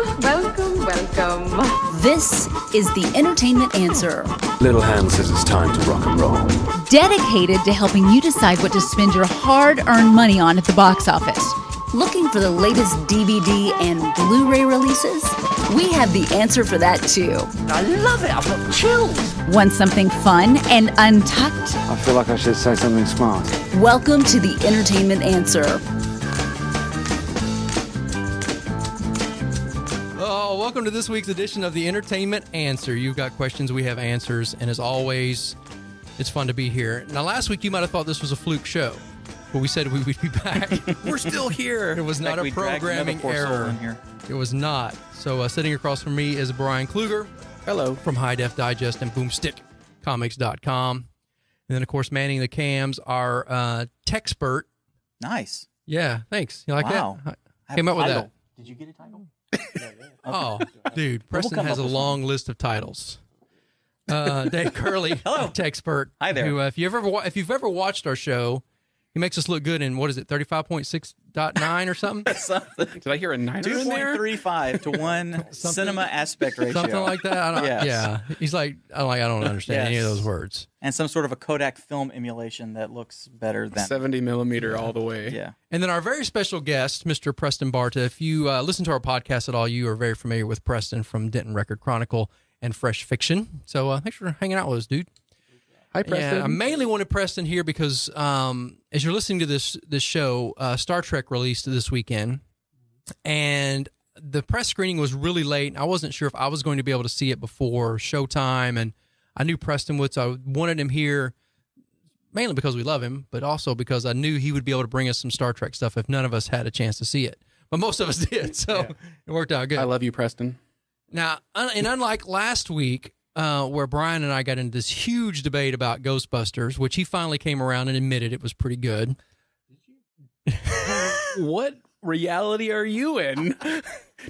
Welcome. This is the Entertainment Answer. Little Hand says it's time to rock and roll. Dedicated to helping you decide what to spend your hard-earned money on at the box office. Looking for the latest DVD and Blu-ray releases? We have the answer for that too. I love it. I've got chills. Want something fun and untucked? I feel like I should say something smart. Welcome to the Entertainment Answer. Oh, welcome to this week's edition of the Entertainment Answer. You've got questions, we have answers, and as always, it's fun to be here. Now, last week you might have thought this was a fluke show, but we said we would be back. We're still here. It was not a programming error. It was not. So sitting across from me is Bryan Kluger. Hello. From High Def Digest and BoomstickComics.com. And then, of course, manning the cams, our techspert. Nice. Yeah, thanks. You like Wow. that? I came up with that. Did you get a title? Oh, dude, Preston has a long list of titles. Dave Curlee, Hello, techspert. Hi there. Who, if you've ever watched our show, he makes us look good in, what is it, 35.6.9 or something? Something. Did I hear a 9 in there? 2.35 to 1 cinema aspect ratio. Something like that. I don't, Yes. Yeah, he's like, I don't understand any of those words. And some sort of a Kodak film emulation that looks better than 70 millimeter all the way. Yeah. And then our very special guest, Mr. Preston Barta. If you listen to our podcast at all, you are very familiar with Preston from Denton Record Chronicle and Fresh Fiction. So thanks for hanging out with us, dude. Hi, Preston. Yeah, I mainly wanted Preston here because as you're listening to this show, Star Trek released this weekend, and the press screening was really late. And I wasn't sure if I was going to be able to see it before showtime, and I knew Preston would, so I wanted him here mainly because we love him, but also because I knew he would be able to bring us some Star Trek stuff if none of us had a chance to see it. But most of us did, so it worked out good. I love you, Preston. Now, and unlike last week, where Bryan and I got into this huge debate about Ghostbusters, which he finally came around and admitted it was pretty good. What reality are you in?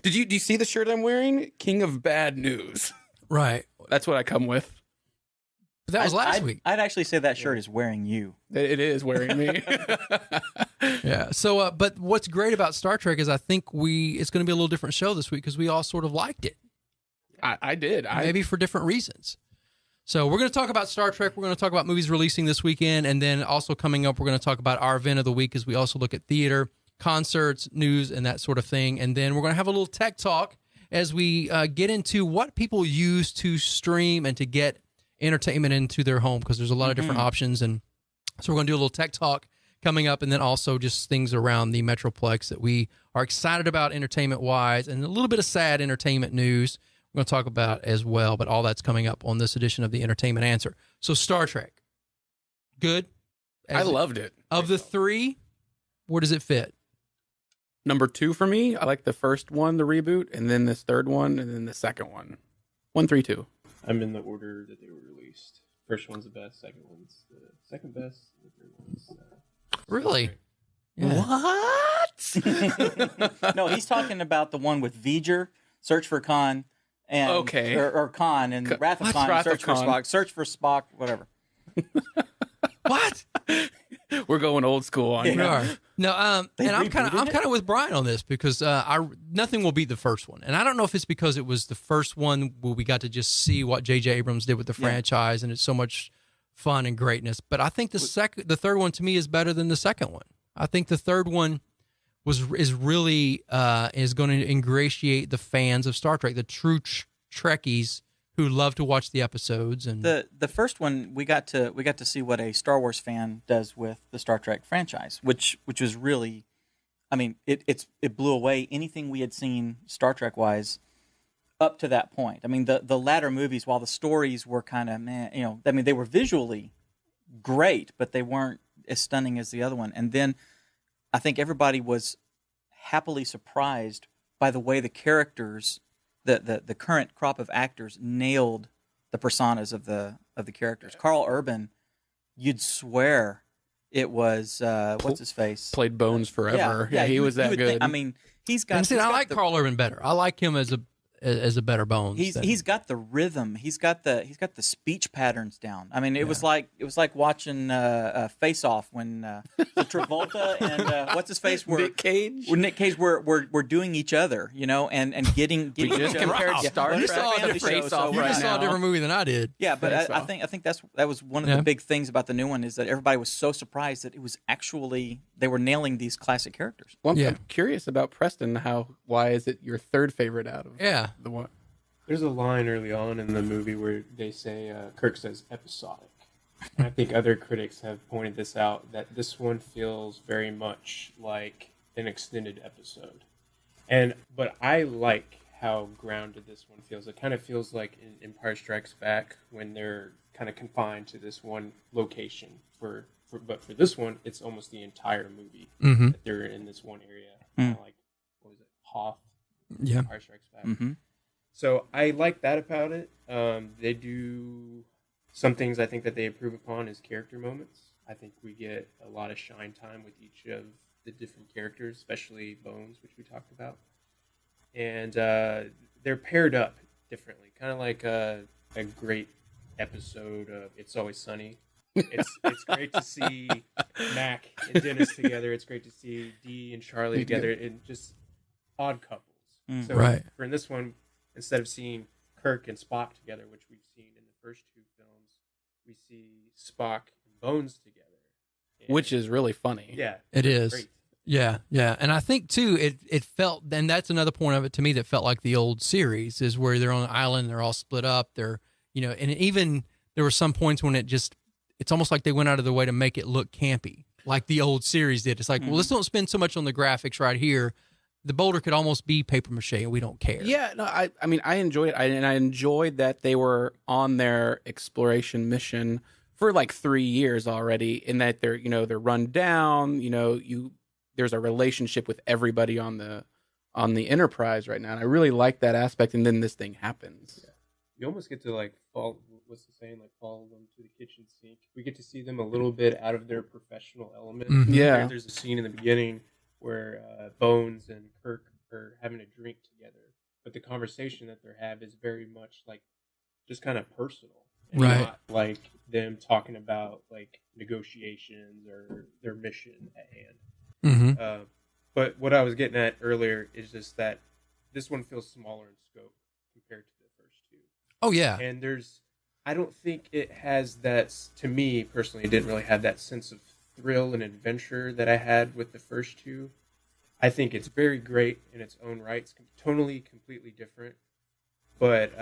Do you see the shirt I'm wearing? King of Bad News. Right. That's what I come with. But that was last week. I'd actually say that shirt is wearing you. It is wearing me. Yeah. So, but what's great about Star Trek is I think it's going to be a little different show this week because we all sort of liked it. I did. Maybe for different reasons. So we're going to talk about Star Trek. We're going to talk about movies releasing this weekend. And then also coming up, we're going to talk about our event of the week as we also look at theater, concerts, news, and that sort of thing. And then we're going to have a little tech talk as we get into what people use to stream and to get entertainment into their home, because there's a lot of different options. And so we're going to do a little tech talk coming up, and then also just things around the Metroplex that we are excited about entertainment-wise, and a little bit of sad entertainment news we're going to talk about as well, but all that's coming up on this edition of the Entertainment Answer. So Star Trek, good? I loved it. Of the three, where does it fit? Number 2 for me. I like the first one, the reboot, and then this third one, and then the second one. 1, 3, 2. I'm in the order that they were released. First one's the best, second one's the second best, the third one's Really? What? No, he's talking about the one with V'ger, Search for Khan, and or Khan, and Wrath of Khan, Search for Spock, Search for Spock, whatever. What? We're going old school on We here. are. No, and I'm kind of with Bryan on this because nothing will beat the first one, and I don't know if it's because it was the first one where we got to just see what J.J. Abrams did with the franchise, and it's so much fun and greatness. But I think the third one to me is better than the second one. I think the third one is really going to ingratiate the fans of Star Trek, the true Trekkies who love to watch the episodes. And the first one we got to see what a Star Wars fan does with the Star Trek franchise, which was really, I mean, it blew away anything we had seen Star Trek wise up to that point. I mean, the latter movies, while the stories were kind of they were visually great, but they weren't as stunning as the other one. And then I think everybody was happily surprised by the way the characters, the current crop of actors, nailed the personas of the characters. Carl Urban, you'd swear it was what's his face, played Bones forever. Yeah, he was that good. I mean, he's got. I like Carl Urban better. I like him as as a better Bones. He's got the rhythm. He's got the speech patterns down. I mean, it was like watching Face Off when Travolta and what's his face were Nick Cage were doing each other, and getting We each just other. compared Star Trek to Face Off You right just saw a now. different movie than I did. Yeah, but I think that was one of the big things about the new one is that everybody was so surprised that it was actually they were nailing these classic characters. Well, I'm curious about Preston. Why is it your third favorite out of the one? There's a line early on in the movie where they say, Kirk says episodic. And I think other critics have pointed this out, that this one feels very much like an extended episode. But I like how grounded this one feels. It kind of feels like in Empire Strikes Back when they're kind of confined to this one location. But for this one, it's almost the entire movie that they're in this one area. Kind of like, what was it, Hoth? Yeah. Empire Strikes Back. Mm-hmm. So I like that about it. They do some things I think that they improve upon is character moments. I think we get a lot of shine time with each of the different characters, especially Bones, which we talked about. And they're paired up differently, kind of like a great episode of It's Always Sunny. It's great to see Mac and Dennis together. It's great to see Dee and Charlie together, and just odd couples. So for this one, instead of seeing Kirk and Spock together, which we've seen in the first two films, we see Spock and Bones together. Which is really funny. Yeah. It is. Great. Yeah. And I think, too, it felt, and that's another point of it to me that felt like the old series, is where they're on an island, they're all split up, and even there were some points when it's almost like they went out of their way to make it look campy, like the old series did. It's like, well, let's don't spend so much on the graphics right here. The boulder could almost be paper mache, and we don't care. Yeah, no, I mean, I enjoyed it, and I enjoyed that they were on their exploration mission for like 3 years already, in that they're run down. There's a relationship with everybody on the Enterprise right now, and I really like that aspect. And then this thing happens. Yeah. You almost get to follow them to the kitchen sink. We get to see them a little bit out of their professional element. Mm-hmm. Yeah. There's a scene in the beginning where Bones and Kirk are having a drink together, but the conversation that they have is very much just kind of personal, and not like them talking about negotiations or their mission at hand. Mm-hmm. But what I was getting at earlier is just that this one feels smaller in scope compared to the first two. Oh, yeah. And I don't think it has that, to me personally, it didn't really have that sense of thrill and adventure that I had with the first two. I think it's very great in its own right. It's totally, completely different. But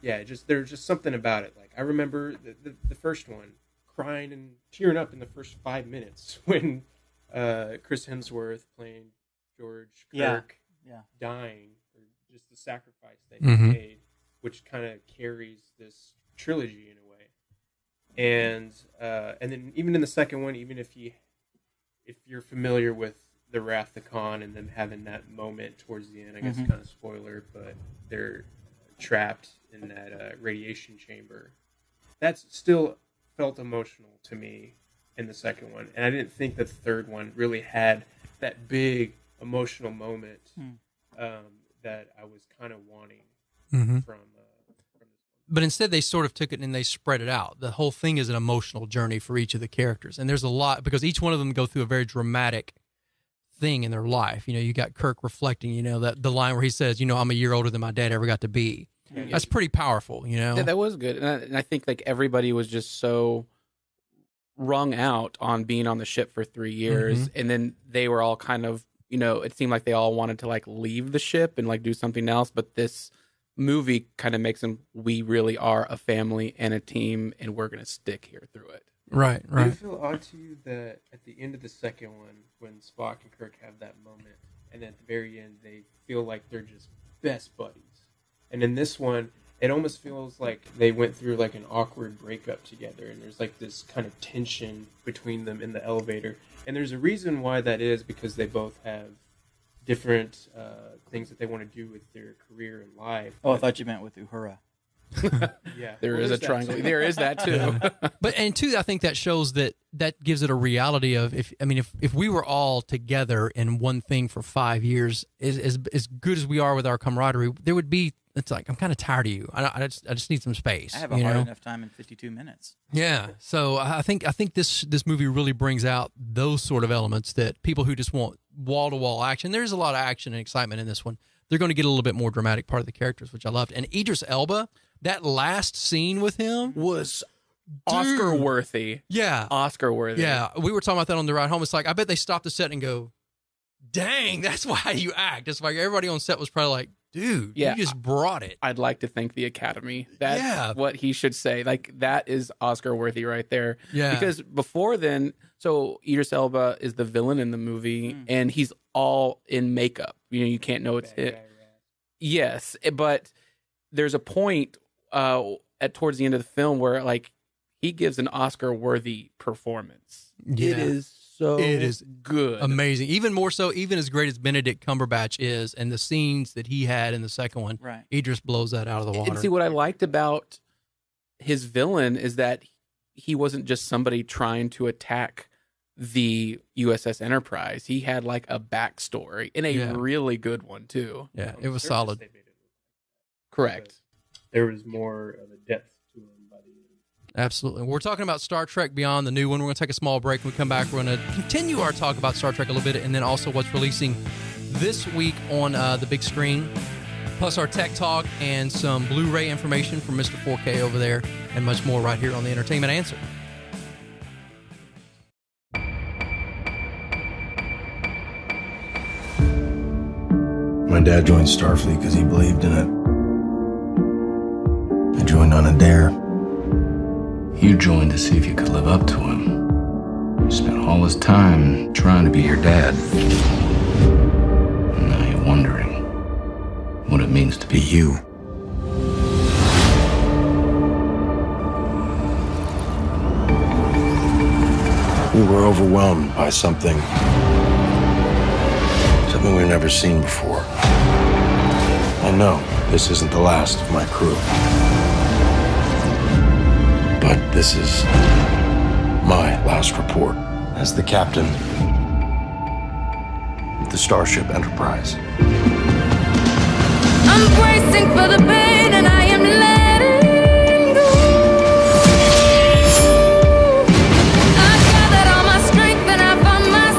there's just something about it. I remember the first one, crying and tearing up in the first 5 minutes when Chris Hemsworth playing George Kirk dying, or just the sacrifice that he made, which kind of carries this trilogy in a way. And then even in the second one, even if you're familiar with the Wrath of Khan and them having that moment towards the end, I guess kind of spoiler, but they're trapped in that radiation chamber. That's still felt emotional to me in the second one, and I didn't think that the third one really had that big emotional moment that I was kind of wanting from. But instead, they sort of took it and they spread it out. The whole thing is an emotional journey for each of the characters. And there's a lot, because each one of them go through a very dramatic thing in their life. You got Kirk reflecting, that the line where he says, I'm a year older than my dad ever got to be. Yeah. That's pretty powerful, Yeah, that was good. And I think everybody was just so wrung out on being on the ship for 3 years. And then they were all kind of, it seemed like they all wanted to leave the ship and do something else. But this movie kind of makes them, we really are a family and a team, and we're going to stick here through it. Right. Did it feel odd to you that at the end of the second one, when Spock and Kirk have that moment, and at the very end they feel like they're just best buddies, and in this one it almost feels like they went through an awkward breakup together, and there's this kind of tension between them in the elevator, and there's a reason why that is, because they both have different things that they want to do with their career and life. Oh, I thought you meant with Uhura. Yeah, There Well, is a there's that triangle. too. There is that too. But and two, I think that shows that gives it a reality of if we were all together in one thing for 5 years, as good as we are with our camaraderie, there would be. It's like I'm kind of tired of you. I just need some space. I have a hard enough time in 52 minutes. Yeah. So I think this movie really brings out those sort of elements that people who just want wall to wall action. There's a lot of action and excitement in this one. They're going to get a little bit more dramatic part of the characters, which I loved. And Idris Elba, that last scene with him Was Oscar worthy. Yeah. Oscar worthy. Yeah. We were talking about that on the ride home. It's like, I bet they stopped the set and go, dang, that's why you act. It's like everybody on set was probably like, dude, you just brought it. I'd like to thank the Academy. That's what he should say. Like, that is Oscar worthy right there. Yeah. Because before then, so Idris Elba is the villain in the movie, and he's all in makeup. You can't know it's it. Yes, but there's a point towards the end of the film where like he gives an Oscar worthy performance. Yeah. It is good. Amazing. Even more so, even as great as Benedict Cumberbatch is, and the scenes that he had in the second one, Right. Idris blows that out of the water. And see, what I liked about his villain is that he wasn't just somebody trying to attack the USS Enterprise. He had like a backstory, and a really good one too. Yeah, it was solid. Correct. There was more of a depth to him by the end. Absolutely. We're talking about Star Trek Beyond, the new one. We're going to take a small break. When we come back, we're going to continue our talk about Star Trek a little bit, and then also what's releasing this week on the big screen, plus our tech talk and some Blu-ray information from Mr. 4K over there, and much more right here on the Entertainment Answer. My dad joined Starfleet because he believed in it. I joined on a dare. You joined to see if you could live up to him. You spent all his time trying to be your dad. And now you're wondering what it means to be you. We were overwhelmed by something we've never seen before. I know this isn't the last of my crew, but this is my last report as the captain of the Starship Enterprise. I'm bracing for the pain and I am letting go. I gathered all my strength and I found myself.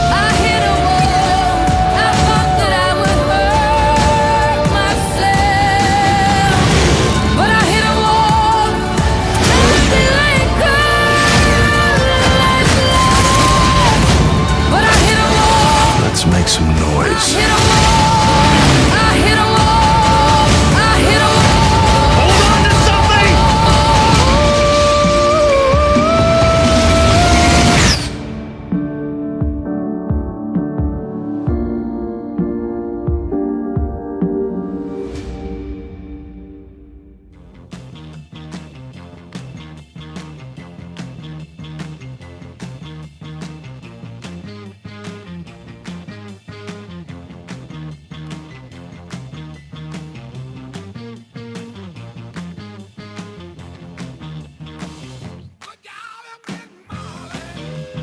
I hit a wall. I thought that I would hurt myself, but I hit a wall. Nothing like but I hit a wall. Let's make some noise. I hit a wall. I hit a wall. I hit a wall. Hold on to something.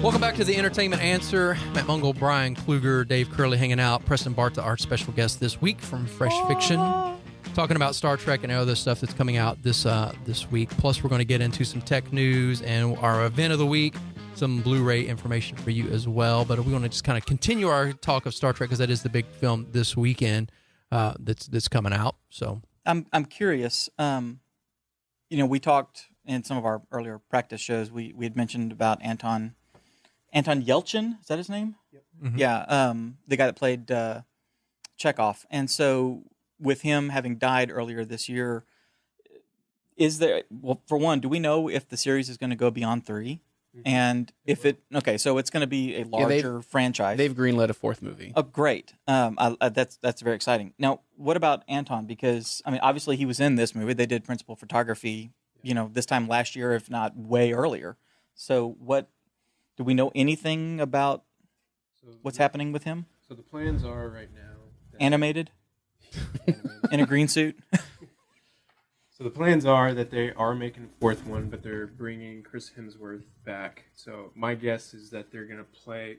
Welcome back to the Entertainment Answer. Matt Mungle, Bryan Kluger, Dave Curlee hanging out. Preston Barta, our special guest this week from Fresh Fiction, talking about Star Trek and other stuff that's coming out this week. Plus, we're going to get into some tech news and our event of the week, some Blu-ray information for you as well. But we want to just kind of continue our talk of Star Trek because that is the big film this weekend that's coming out. So I'm curious. We talked in some of our earlier practice shows. We had mentioned about Anton Yelchin. Is that his name? Yep. Mm-hmm. Yeah. The guy that played Chekhov. And so with him having died earlier this year, is there, well, for one, do we know if the series is going to go beyond 3? Mm-hmm. And if so it's going to be a larger franchise. They've greenlit a 4th movie. Oh, great. That's very exciting. Now, what about Anton? Because, obviously he was in this movie. They did principal photography, this time last year, if not way earlier. So do we know anything about what's happening with him? So the plans are right now Animated? In a green suit? So the plans are that they are making a fourth one, but they're bringing Chris Hemsworth back. So my guess is that they're going to play,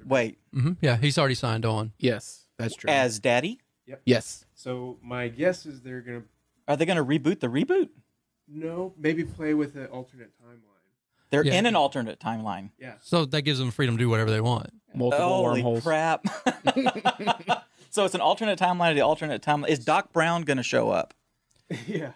Wait. Yeah, he's already signed on. Yes, that's true. As Daddy? Yep. Yes. So my guess is they're going to... Are they going to reboot the reboot? No, maybe play with an alternate timeline. They're Yeah. in an alternate timeline. Yeah. So that gives them freedom to do whatever they want. Multiple Holy wormholes. crap. So it's an alternate timeline of the alternate timeline. Is Doc Brown going to show up? Yeah.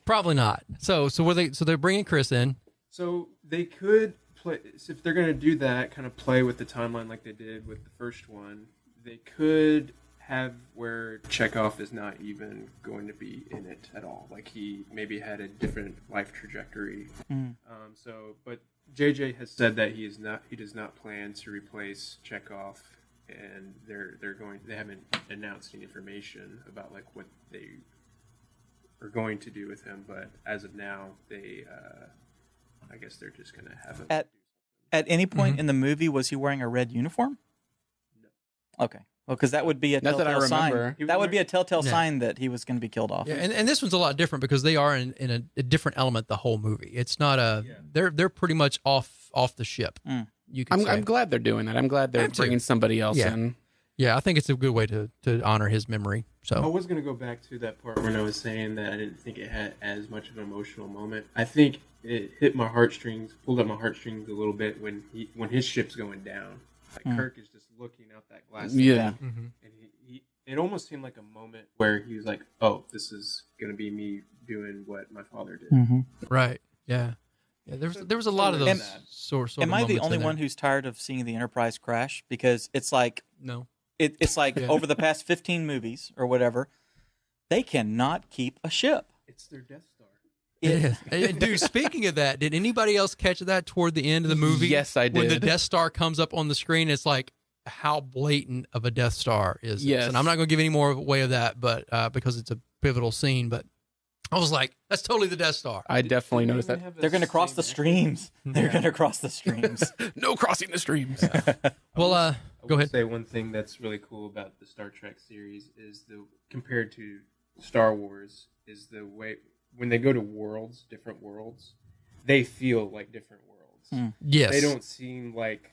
Probably not. So they're bringing Chris in. So they could play... So if they're going to do that, kind of play with the timeline like they did with the first one, they could have where Chekhov is not even going to be in it at all. Like he maybe had a different life trajectory. But JJ has said that he does not plan to replace Chekhov, and they haven't announced any information about like what they are going to do with him. But as of now, they I guess they're just going to have him. At any point in the movie, was he wearing a red uniform? No. Okay. Well, because that would be a Not that I telltale sign. remember. That would be a telltale Yeah. sign that he was going to be killed off. Yeah, and this one's a lot different because they are in a different element the whole movie. It's not they're pretty much off the ship. You could say. I'm glad they're doing that. I'm glad they're I am too. bringing somebody else in. Yeah, I think it's a good way to honor his memory. I So was going to go back to that part when I was saying that I didn't think it had as much of an emotional moment. I think it hit my heartstrings, pulled up my heartstrings a little bit when his ship's going down. Like Kirk is just looking out that glass. Yeah. And it almost seemed like a moment where he was like, "Oh, this is going to be me doing what my father did." right, yeah. There was a lot of those sort of Am I the moments only in there. one who's tired of seeing the Enterprise crash? Because it's like No. it's like over the past 15 movies or whatever, they cannot keep a ship. It's their Death Star. Hey, dude, speaking of that, did anybody else catch that toward the end of the movie? Yes, I When the did. Death Star comes up on the screen, it's like how blatant of a Death Star is this? Yes. And I'm not going to give any more away of that, but because it's a pivotal scene. But I was like, that's totally the Death Star. I definitely noticed that. They're going to cross the streams. They're going to cross the streams. No crossing the streams. Well, I go will ahead. say one thing that's really cool about the Star Trek series is compared to Star Wars is the way when they go to different worlds, they feel like different worlds. Yes. They don't seem like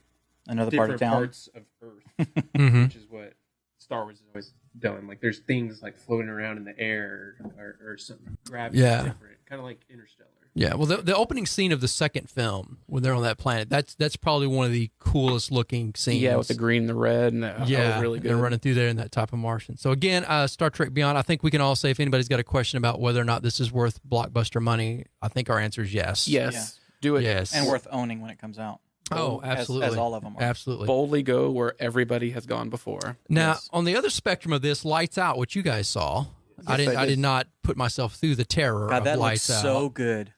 Another part different of town. parts of Earth, Mhm. which is what Star Wars has always done. Like there's things like floating around in the air or something. Gravity Yeah. different, kind of like Interstellar. Yeah, well, the opening scene of the second film when they're on that planet, that's probably one of the coolest looking scenes. Yeah, with the green and the red. And that was really good. They're running through there in that type of Martian. So again, Star Trek Beyond, I think we can all say if anybody's got a question about whether or not this is worth blockbuster money, I think our answer is yes. Yes. Do it. Yes. And worth owning when it comes out. Oh, absolutely. As all of them are. Absolutely. Boldly go where everybody has gone before. Now, Yes. on the other spectrum of this, Lights Out, which you guys saw, I did not put myself through the terror God, of that looks Lights Out. so good.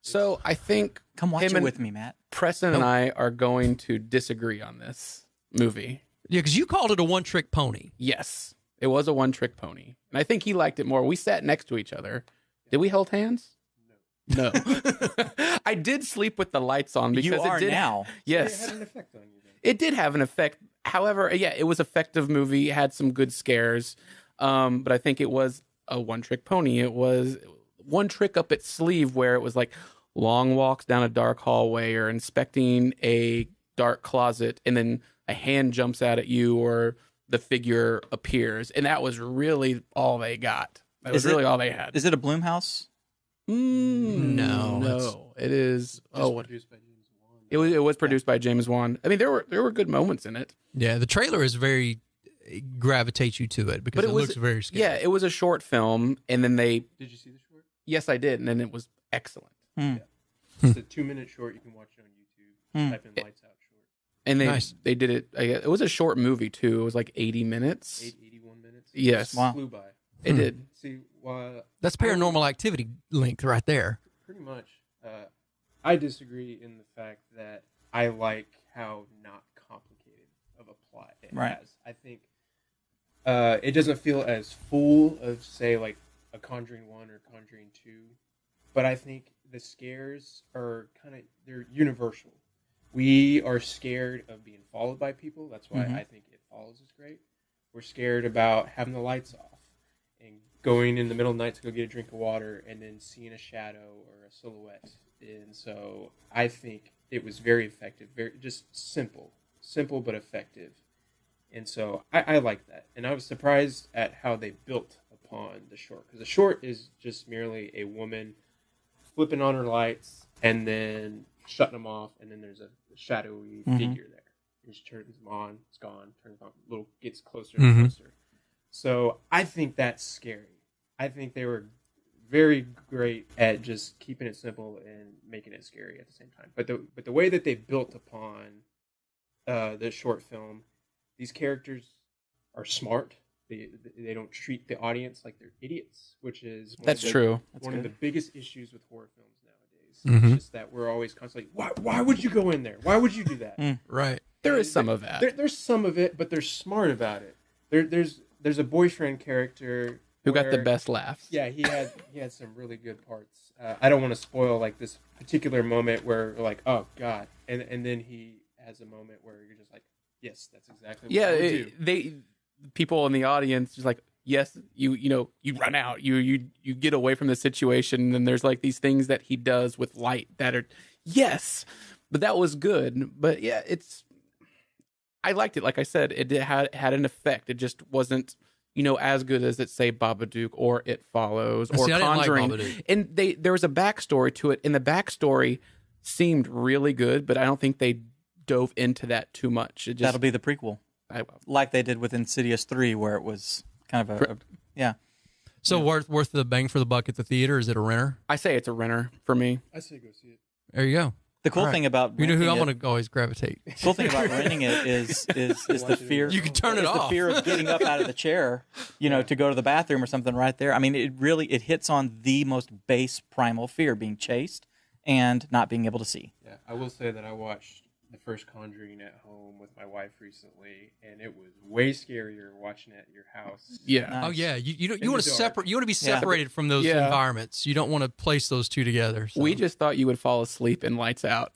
So I think Come watch him it and with me, Matt. Preston and I are going to disagree on this movie. Yeah, because you called it a one-trick pony. Yes, it was a one-trick pony, and I think he liked it more. We sat next to each other. Did we hold hands? No. I did sleep with the lights on because You are it did. now. Yes, It had an effect on you then. it did have an effect. However, yeah, it was an effective movie. It had some good scares, but I think it was a one-trick pony. It was one trick up its sleeve where it was like long walks down a dark hallway or inspecting a dark closet, and then a hand jumps out at you or the figure appears, and that was really all they got. That was really all they had. Is it a Blumhouse? No, it is. Produced by James Wan. It was produced by James Wan. I mean, there were good moments in it. Yeah, the trailer is it gravitates you to it because it looks very scary. Yeah, it was a short film, and then they. Did you see the short? Yes, I did, and then it was excellent. It's a 2-minute short. You can watch it on YouTube. Type in Lights Out short. And Nice. they did it. It was a short movie too. It was like 80 minutes. 81 minutes. Yes. It flew by. It did. See, That's Paranormal Activity length right there. pretty much. I disagree in the fact that I like how not complicated of a plot it has. I think it doesn't feel as full of, say, like a Conjuring 1 or Conjuring 2, but I think the scares are they're universal. We are scared of being followed by people. That's why I think it follows Falls is great. We're scared about having the lights off and going in the middle of the night to go get a drink of water and then seeing a shadow or a silhouette. And so I think it was very effective, very just simple but effective. And so I like that. And I was surprised at how they built upon the short, because the short is just merely a woman flipping on her lights and then shutting them off, and then there's a shadowy figure there. And she turns them on, it's gone, turns on, gets closer and closer. So I think that's scary. I think they were very great at just keeping it simple and making it scary at the same time. But the way that they built upon the short film, these characters are smart. They don't treat the audience like they're idiots, which is true. One of the biggest issues with horror films nowadays. It's just that we're always constantly, why would you go in there? Why would you do that? Right. There is some of that. There's some of it, but they're smart about it. There's a boyfriend character who got the best laughs. Yeah, he had some really good parts. I don't want to spoil like this particular moment where we're like, oh god, and then he has a moment where you're just like, yes, that's exactly what I would do. People in the audience just like, yes, you run out, you get away from the situation, and there's like these things that he does with light that are, yes, but that was good. But yeah, I liked it. Like I said, it had an effect. It just wasn't, as good as it say Babadook or It Follows or Conjuring. Like and there was a backstory to it, and the backstory seemed really good, but I don't think they dove into that too much. That'll be the prequel. Like they did with Insidious 3, where it was kind of yeah. So worth the bang for the buck at the theater? Is it a renter? I say it's a renter for me. I say go see it. There you go. The cool thing about who I'm going to always gravitate. The cool thing about renting it is the fear. You can turn it off. The fear of getting up out of the chair, to go to the bathroom or something right there. I mean, it hits on the most base primal fear, being chased and not being able to see. Yeah, I will say that I watched the first Conjuring at home with my wife recently, and it was way scarier watching it at your house. Yeah. Nice. Oh yeah. You want to separate. You want to be separated from those environments. You don't want to place those two together. So. We just thought you would fall asleep in Lights Out.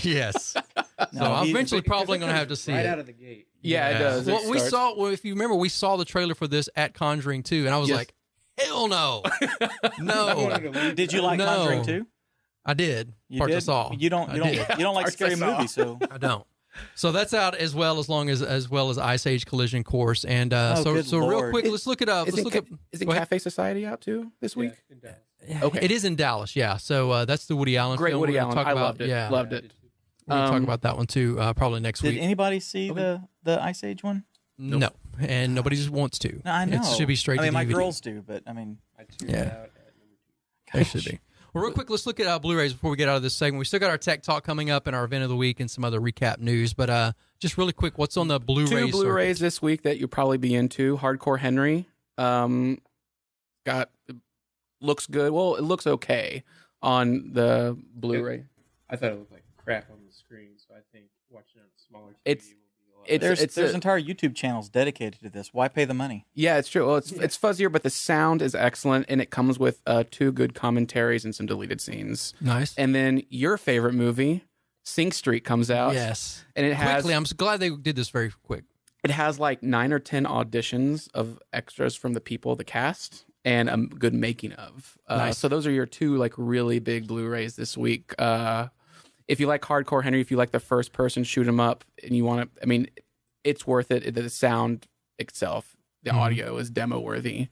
Yes. So I'm eventually probably going to have to see it out of the gate. Yeah, it does. Well, we saw. Well, if you remember, we saw the trailer for this at Conjuring 2, and I was like, "Hell no, no." Did you like Conjuring 2? I did. You Parts did? I saw. You don't like scary movies, so I don't. So that's out as well as Ice Age Collision Course, and so real quick, let's look it up. Is it Cafe Society out too this week? Yeah, okay, it is in Dallas. Yeah, so that's the Woody Allen. Great film. Woody Allen. I loved it. Yeah, loved it. We're gonna talk about that one too, probably next week. Did anybody see the Ice Age one? Nope. No, and nobody just wants to. No, I know. It should be straight to DVD. My girls do, but I mean, I tuned out at they should be. Well, real quick, let's look at Blu-rays before we get out of this segment. We still got our tech talk coming up and our event of the week and some other recap news. But just really quick, what's on the Blu-rays? 2 Blu-rays this week that you'll probably be into. Hardcore Henry. Looks good. Well, it looks okay on the Blu-ray. I thought it looked like crap on the screen, so I think watching it on a smaller TV will be a lot. There's entire YouTube channels dedicated to this. Why pay the money? Yeah, it's true. Well, it's fuzzier, but the sound is excellent, and it comes with 2 good commentaries and some deleted scenes. Nice. And then your favorite movie, Sing Street, comes out. Yes. And it has. Quickly, I'm so glad they did this very quick. It has like 9 or 10 auditions of extras from the people, the cast, and a good making of. Nice. So those are your 2 like really big Blu-rays this week. If you like Hardcore Henry, if you like the first person shoot 'em up, and you want to, I mean, it's worth it. The sound itself, the audio is demo worthy.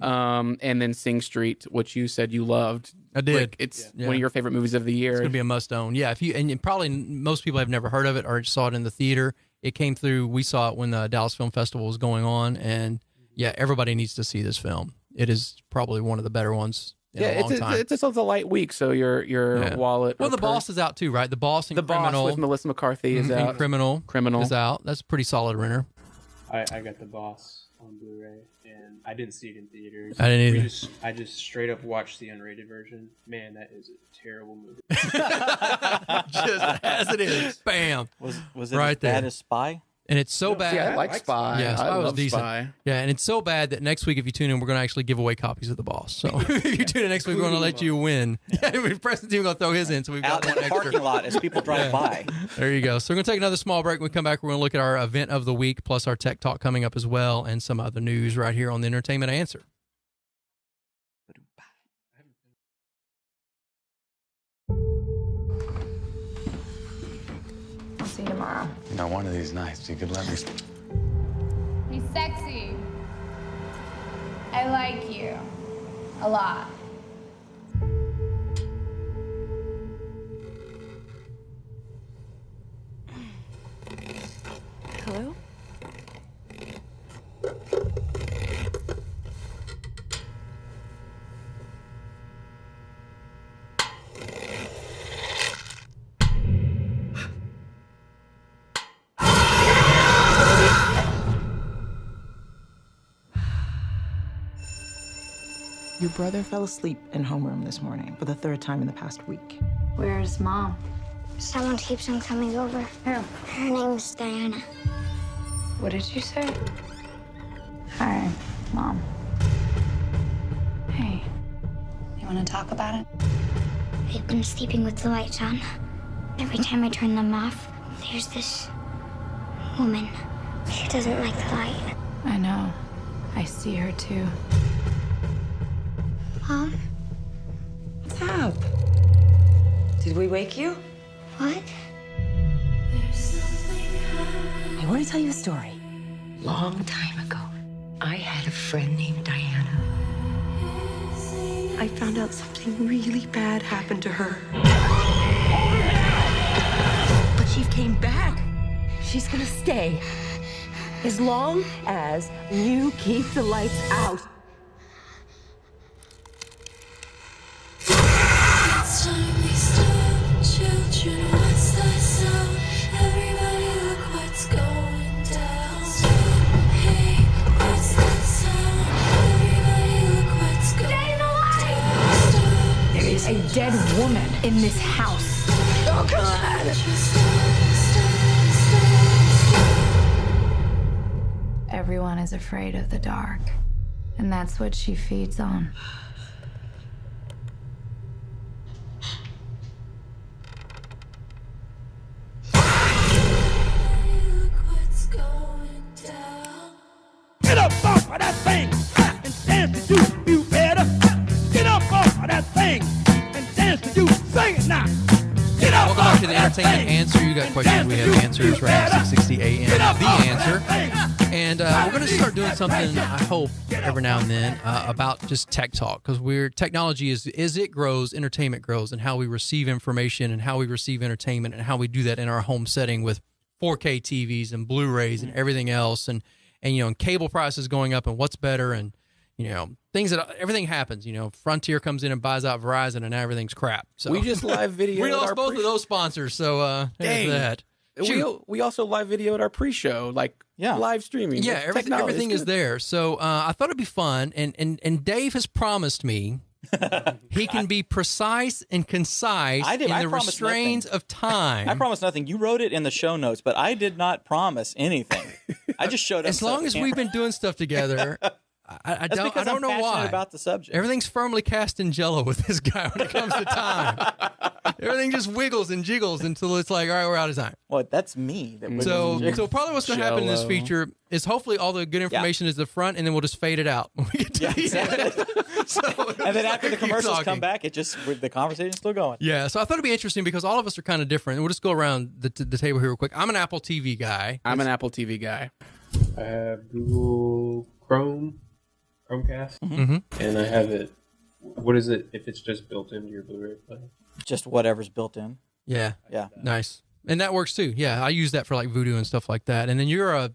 And then Sing Street, which you said you loved. I did. Like, it's one of your favorite movies of the year. It's gonna be a must own. Yeah, and probably most people have never heard of it or saw it in the theater. It came through. We saw it when the Dallas Film Festival was going on, and everybody needs to see this film. It is probably one of the better ones. It's just a light week, so your wallet. Well, The Boss is out too, right? The Boss and Criminal. Boss with Melissa McCarthy is out. Criminal is out. That's a pretty solid renter. I got The Boss on Blu-ray, and I didn't see it in theaters. I didn't either. I just straight up watched the unrated version. Man, that is a terrible movie. Just as it is. Bam. Was it right as bad as Spy? And it's so bad. Yeah, I like Spy. Yeah, Spy I was love decent. Spy. Yeah, and it's so bad that next week, if you tune in, we're going to actually give away copies of The Boss. So if you tune in next week, we're going to let you win. Yeah, Preston's even going to throw his in, so we've got Out in one the extra. parking lot as people drive by. There you go. So we're going to take another small break. When we come back, we're going to look at our event of the week, plus our tech talk coming up as well, and some other news right here on the Entertainment Answer. I'll see you tomorrow. You know, one of these nights, you could let me... He's sexy. I like you. A lot. Hello? Your brother fell asleep in homeroom this morning for the third time in the past week. Where's Mom? Someone keeps on coming over. Who? Her name's Diana. What did you say? Hi, Mom. Hey, you want to talk about it? I've been sleeping with the lights on. Every time I turn them off, there's this woman. She doesn't like the light. I know. I see her too. Mom? What's up? Did we wake you? What? I want to tell you a story. Long time ago, I had a friend named Diana. I found out something really bad happened to her. But she came back. She's gonna stay. As long as you keep the lights out. There is a dead woman in this house. Oh, God! Everyone is afraid of the dark, and that's what she feeds on. Get up off of that thing and dance to you better. Get up off of that thing and dance to you. Sing it now. Get up. Welcome back to the Entertainment Answer. You got questions, we have answers right at 660 AM. The Answer. And we're going to start doing something, I hope, every now and then about just tech talk, because technology is, as it grows, entertainment grows, and how we receive information and how we receive entertainment and how we do that in our home setting with 4K TVs and Blu-rays and everything else, and you know, and cable prices going up, and what's better, and you know, things that everything happens. You know, Frontier comes in and buys out Verizon, and now everything's crap. So We just live video. we lost both of those sponsors, so there's that. We also live video at our pre-show, like live streaming. Yeah, everything is there. So I thought it'd be fun, and Dave has promised me he can be precise and concise in the restraints of time. I promised nothing. You wrote it in the show notes, but I did not promise anything. I just showed up. As long as we've been doing stuff together, I don't know why. About the subject. Everything's firmly cast in jello with this guy when it comes to time. Everything just wiggles and jiggles until it's like, all right, we're out of time. Well, that's me. That So probably what's going to happen in this feature is hopefully all the good information is the front, and then we'll just fade it out when we get to the end. So, and then after the commercials come back, the conversation's still going. Yeah, so I thought it'd be interesting because all of us are kind of different. We'll just go around the table here real quick. I'm an Apple TV guy. I'm an Apple TV guy. I have Google Chromecast, and I have it. What is it if it's just built into your Blu-ray player? Just whatever's built in. Yeah. Yeah. Nice. And that works too. Yeah, I use that for like Vudu and stuff like that. And then you're a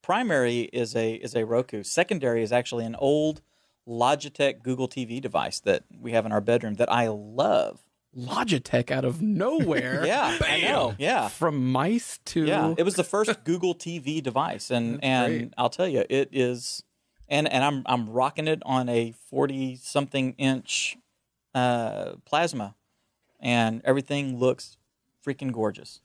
primary is a Roku. Secondary is actually an old Logitech Google TV device that we have in our bedroom that I love. Logitech out of nowhere. Yeah, I know. Yeah, from mice to it was the first Google TV device, and I'll tell you, it is. And I'm rocking it on a 40-something inch plasma, and everything looks freaking gorgeous.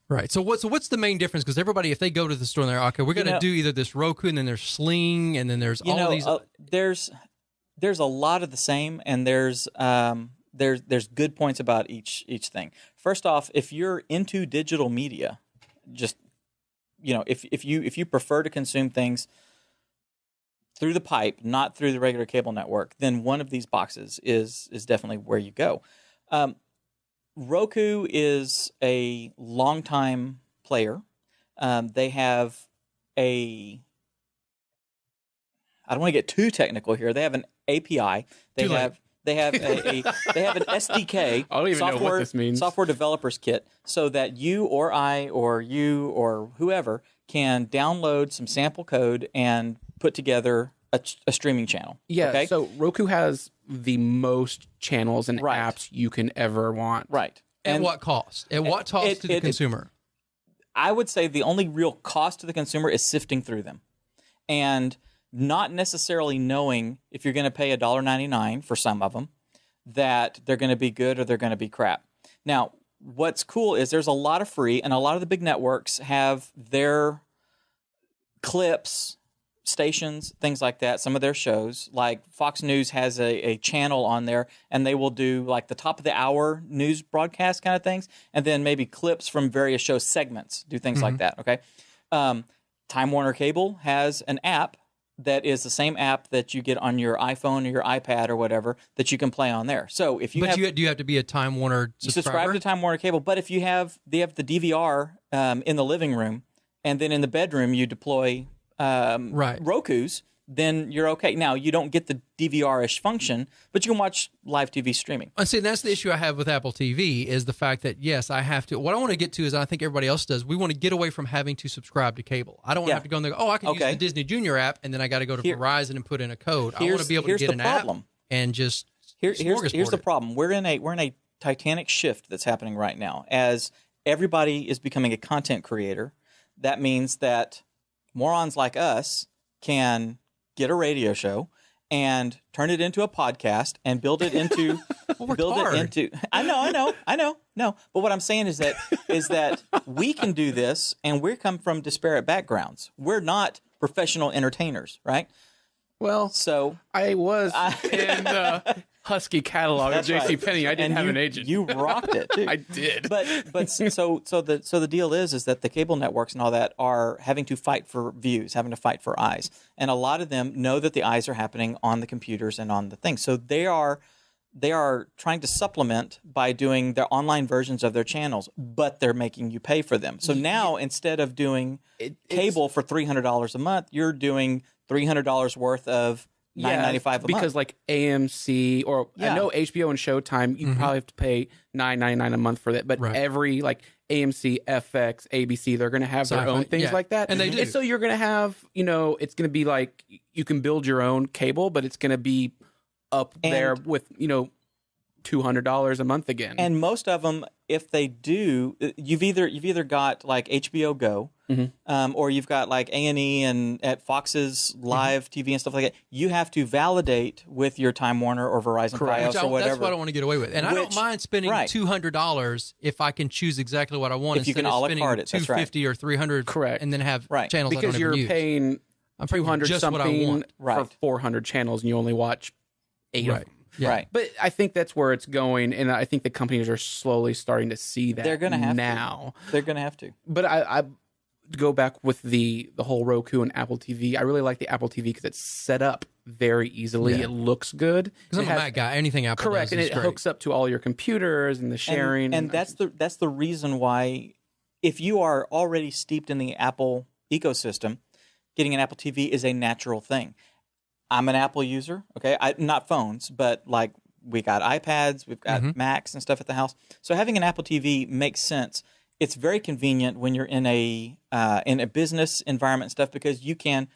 Right. So what's the main difference? Because everybody, if they go to the store and they're okay, we're going to do either this Roku and then there's Sling and then there's all of these. There's a lot of the same, and there's good points about each thing. First off, if you're into digital media, just if you prefer to consume things through the pipe, not through the regular cable network, then one of these boxes is definitely where you go. Roku is a longtime player. They have I don't want to get too technical here. They have an API. They have an SDK. I don't even know what this means. Software developers kit, so that you or I or you or whoever can download some sample code and put together a streaming channel. Yeah. Okay? So Roku has the most channels and apps you can ever want. Right. At what cost? At what cost to the consumer? I would say the only real cost to the consumer is sifting through them, and not necessarily knowing if you're going to pay $1.99 for some of them, that they're going to be good or they're going to be crap. Now, what's cool is there's a lot of free, and a lot of the big networks have their clips, stations, things like that, some of their shows. Like Fox News has a channel on there, and they will do like the top of the hour news broadcast kind of things, and then maybe clips from various show segments, do things like that, okay? Time Warner Cable has an app that is the same app that you get on your iPhone or your iPad or whatever that you can play on there. So if you do you have to be a Time Warner subscriber? You subscribe to Time Warner Cable, but if they have the DVR in the living room, and then in the bedroom you deploy Rokus, then you're okay. Now, you don't get the DVR-ish function, but you can watch live TV streaming. And see, that's the issue I have with Apple TV is the fact that, yes, I have to. What I want to get to is, I think everybody else does, we want to get away from having to subscribe to cable. I don't want to have to go in there, I can use the Disney Junior app, and then I got to go to Verizon and put in a code. I want to be able to get an app and just here's the problem. We're in a titanic shift that's happening right now. As everybody is becoming a content creator, that means that morons like us can get a radio show and turn it into a podcast and build it into I know. No, but what I'm saying is that we can do this, and we come from disparate backgrounds. We're not professional entertainers, right? Well, so I was in the Husky catalog of JCPenney. I didn't have an agent. You rocked it too. I did. But so the deal is that the cable networks and all that are having to fight for views, having to fight for eyes, and a lot of them know that the eyes are happening on the computers and on the things. So they are trying to supplement by doing their online versions of their channels, but they're making you pay for them. So now instead of doing cable for $300 a month, you're doing $300 worth of $9.95 a month. Because like AMC or I know HBO and Showtime, you probably have to pay $9.99 a month for that. But every like AMC, FX, ABC, they're going to have their own things like that. And they do. And so you're going to have, it's going to be like you can build your own cable, but it's going to be up there with, $200 a month again. And most of them, if they do, you've either got like HBO Go, or you've got like A&E and at Fox's live TV and stuff like that. You have to validate with your Time Warner or Verizon Fios or whatever. That's what I want to get away with. And I don't mind spending $200 if I can choose exactly what I want. If you can a la carte it, that's right. $250 or $300, and then have channels because I don't you're even use. paying $200 something for 400 channels, and you only watch 8 of them. Yeah. Right. But I think that's where it's going, and I think the companies are slowly starting to see that. They're going to have now. They're going to have to. But I to go back with the whole Roku and Apple TV, I really like the Apple TV because it's set up very easily. It looks good. Because I'm a Mac guy. Anything Apple does and it great. hooks up to all your computers and the sharing. And that's the reason why, if you are already steeped in the Apple ecosystem, getting an Apple TV is a natural thing. I'm an Apple user, okay? Not phones, but like we got iPads, we've got Macs and stuff at the house. So having an Apple TV makes sense. It's very convenient when you're in a business environment and stuff, because you can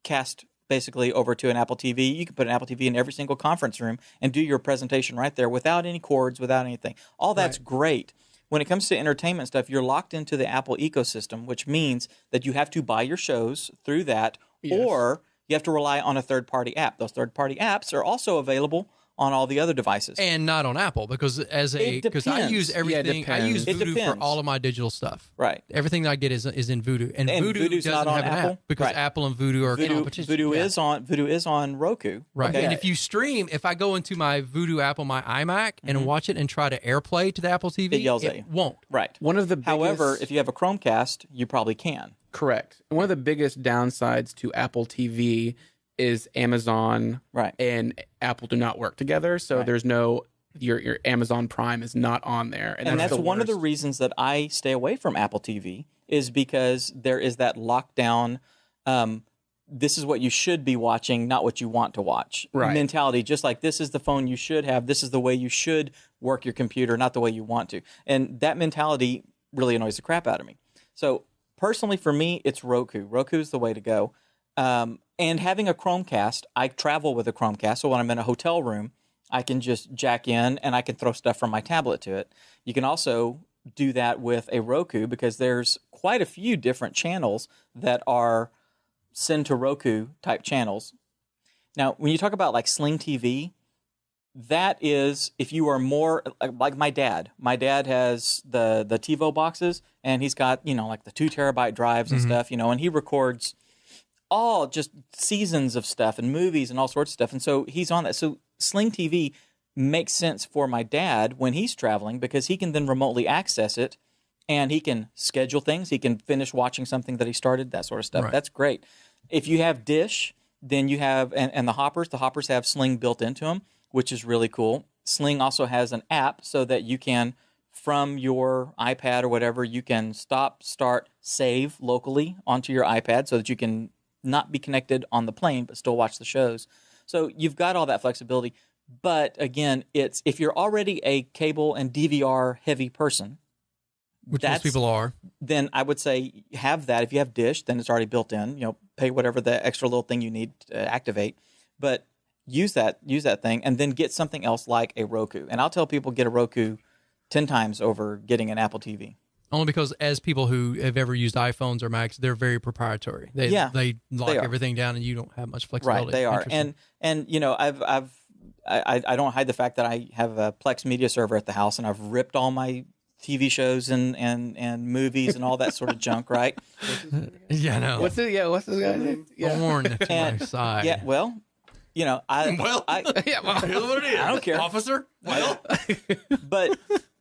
cast basically over to an Apple TV. You can put an Apple TV in every single conference room and do your presentation right there without any cords, without anything. All that's great. When it comes to entertainment stuff, you're locked into the Apple ecosystem, which means that you have to buy your shows through that, or you have to rely on a third-party app. Those third-party apps are also available on all the other devices. And not on Apple, because because I use everything. I use Vudu for all of my digital stuff. Right. Everything that I get is in Vudu, and Vudu Vudu's doesn't not on have an Apple? app because Right. Apple and Vudu are competition. Vudu is on Roku. Right. Okay. And if you stream, if I go into my Vudu app on my iMac and watch it and try to AirPlay to the Apple TV, It yells at you. won't. Right. One of the biggest, However, if you have a Chromecast, you probably can. correct. One of the biggest downsides to Apple TV is Amazon and Apple do not work together. So there's no your Amazon Prime is not on there, And that's one of the reasons that I stay away from Apple TV is because there is that lockdown. This is what you should be watching, not what you want to watch mentality. Just like this is the phone you should have. This is the way you should work your computer, not the way you want to. And that mentality really annoys the crap out of me. So personally, for me, it's Roku. Roku is the way to go. And having a Chromecast, I travel with a Chromecast. So when I'm in a hotel room, I can just jack in and I can throw stuff from my tablet to it. You can also do that with a Roku because there's quite a few different channels that are send to Roku type channels. Now, when you talk about like Sling TV, that is if you are more like my dad. My dad has the TiVo boxes and he's got, like the 2 terabyte drives and stuff, and he records all just seasons of stuff and movies and all sorts of stuff. And so he's on that. So Sling TV makes sense for my dad when he's traveling because he can then remotely access it and he can schedule things. He can finish watching something that he started, that sort of stuff. Right. That's great. If you have Dish, then you have, and the Hoppers have Sling built into them, which is really cool. Sling also has an app so that you can, from your iPad or whatever, you can stop, start, save locally onto your iPad so that you can not be connected on the plane but still watch the shows. So you've got all that flexibility. But again, it's if you're already a cable and DVR heavy person, which most people are, then I would say have that. If you have Dish, then it's already built in. Pay whatever the extra little thing you need to activate. But use that thing and then get something else like a Roku. And I'll tell people get a Roku 10 times over getting an Apple TV. Only because as people who have ever used iPhones or Macs, they're very proprietary. They lock everything down, and you don't have much flexibility. Right, they are. And I don't hide the fact that I have a Plex media server at the house, and I've ripped all my TV shows and movies and all that sort of junk. Right? Yeah, no. What's this guy's name? Born to my side. Yeah. Well. I don't care, officer. Well,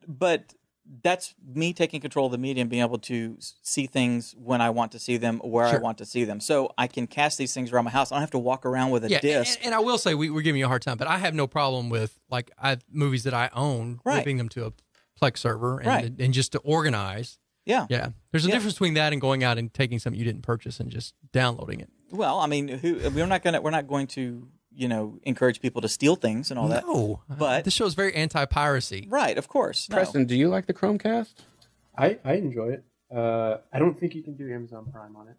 but that's me taking control of the media and being able to see things when I want to see them, where I want to see them. So I can cast these things around my house. I don't have to walk around with a disc. And I will say we're giving you a hard time, but I have no problem with movies that I own, ripping them to a Plex server and just to organize. Yeah. Yeah. There's a difference between that and going out and taking something you didn't purchase and just downloading it. Well, I mean, we're not going to encourage people to steal things and all that. No, but this show is very anti-piracy. Right, of course. Preston, do you like the Chromecast? I enjoy it. I don't think you can do Amazon Prime on it.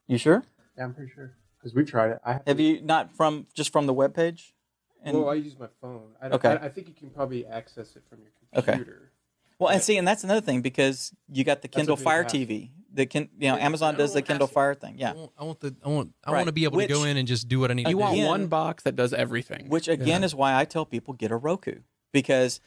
You sure? Yeah, I'm pretty sure. Because we tried it. Have you not just from the webpage? Well, I use my phone. I think you can probably access it from your computer. Okay. Well, and that's another thing because you got the Kindle Fire TV. Amazon does the Kindle Fire thing. Yeah, I want to be able to go in and just do what I need. You to want do. one box that does everything. Which again is why I tell people get a Roku because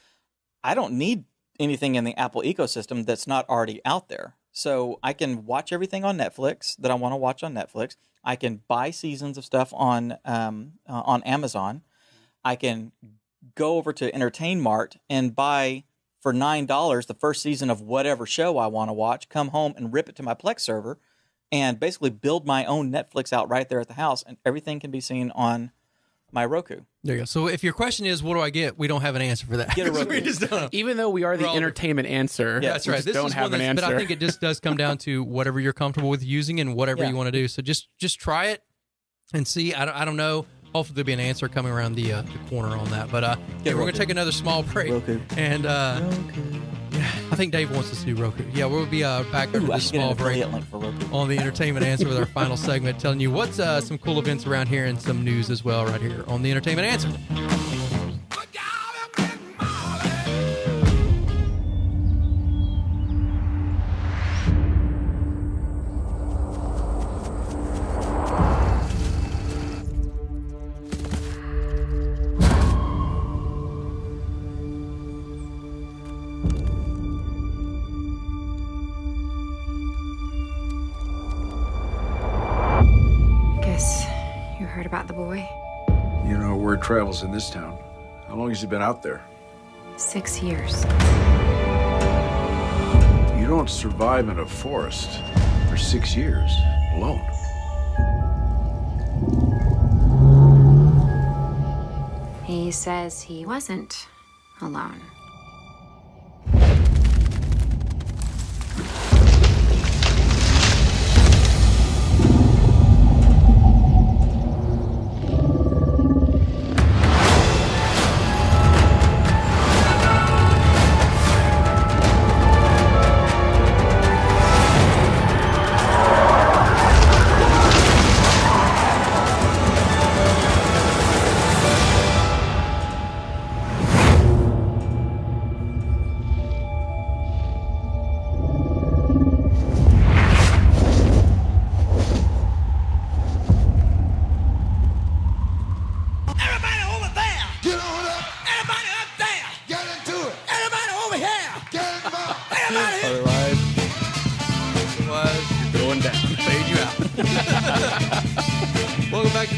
I don't need anything in the Apple ecosystem that's not already out there. So I can watch everything on Netflix that I want to watch on Netflix. I can buy seasons of stuff on Amazon. I can go over to Entertain Mart and buy for $9 the first season of whatever show I want to watch, come home and rip it to my Plex server and basically build my own Netflix out right there at the house, and everything can be seen on my Roku. There you go. So if your question is, what do I get? We don't have an answer for that. Get a Roku. We just don't know. Even though we are the entertainment answer, that's right. This don't have an answer. But I think it just does come down to whatever you're comfortable with using and whatever you want to do. So just try it and see. I don't know. Hopefully there'll be an answer coming around the corner on that. But we're going to take another small break. Roku. And I think Dave wants us to do Roku. Yeah, we'll be back after this small break on the Entertainment Answer with our final segment, telling you what's some cool events around here and some news as well right here on the Entertainment Answer. about the boy? You know, word travels in this town. How long has he been out there? 6 years. You don't survive in a forest for 6 years alone. He says he wasn't alone.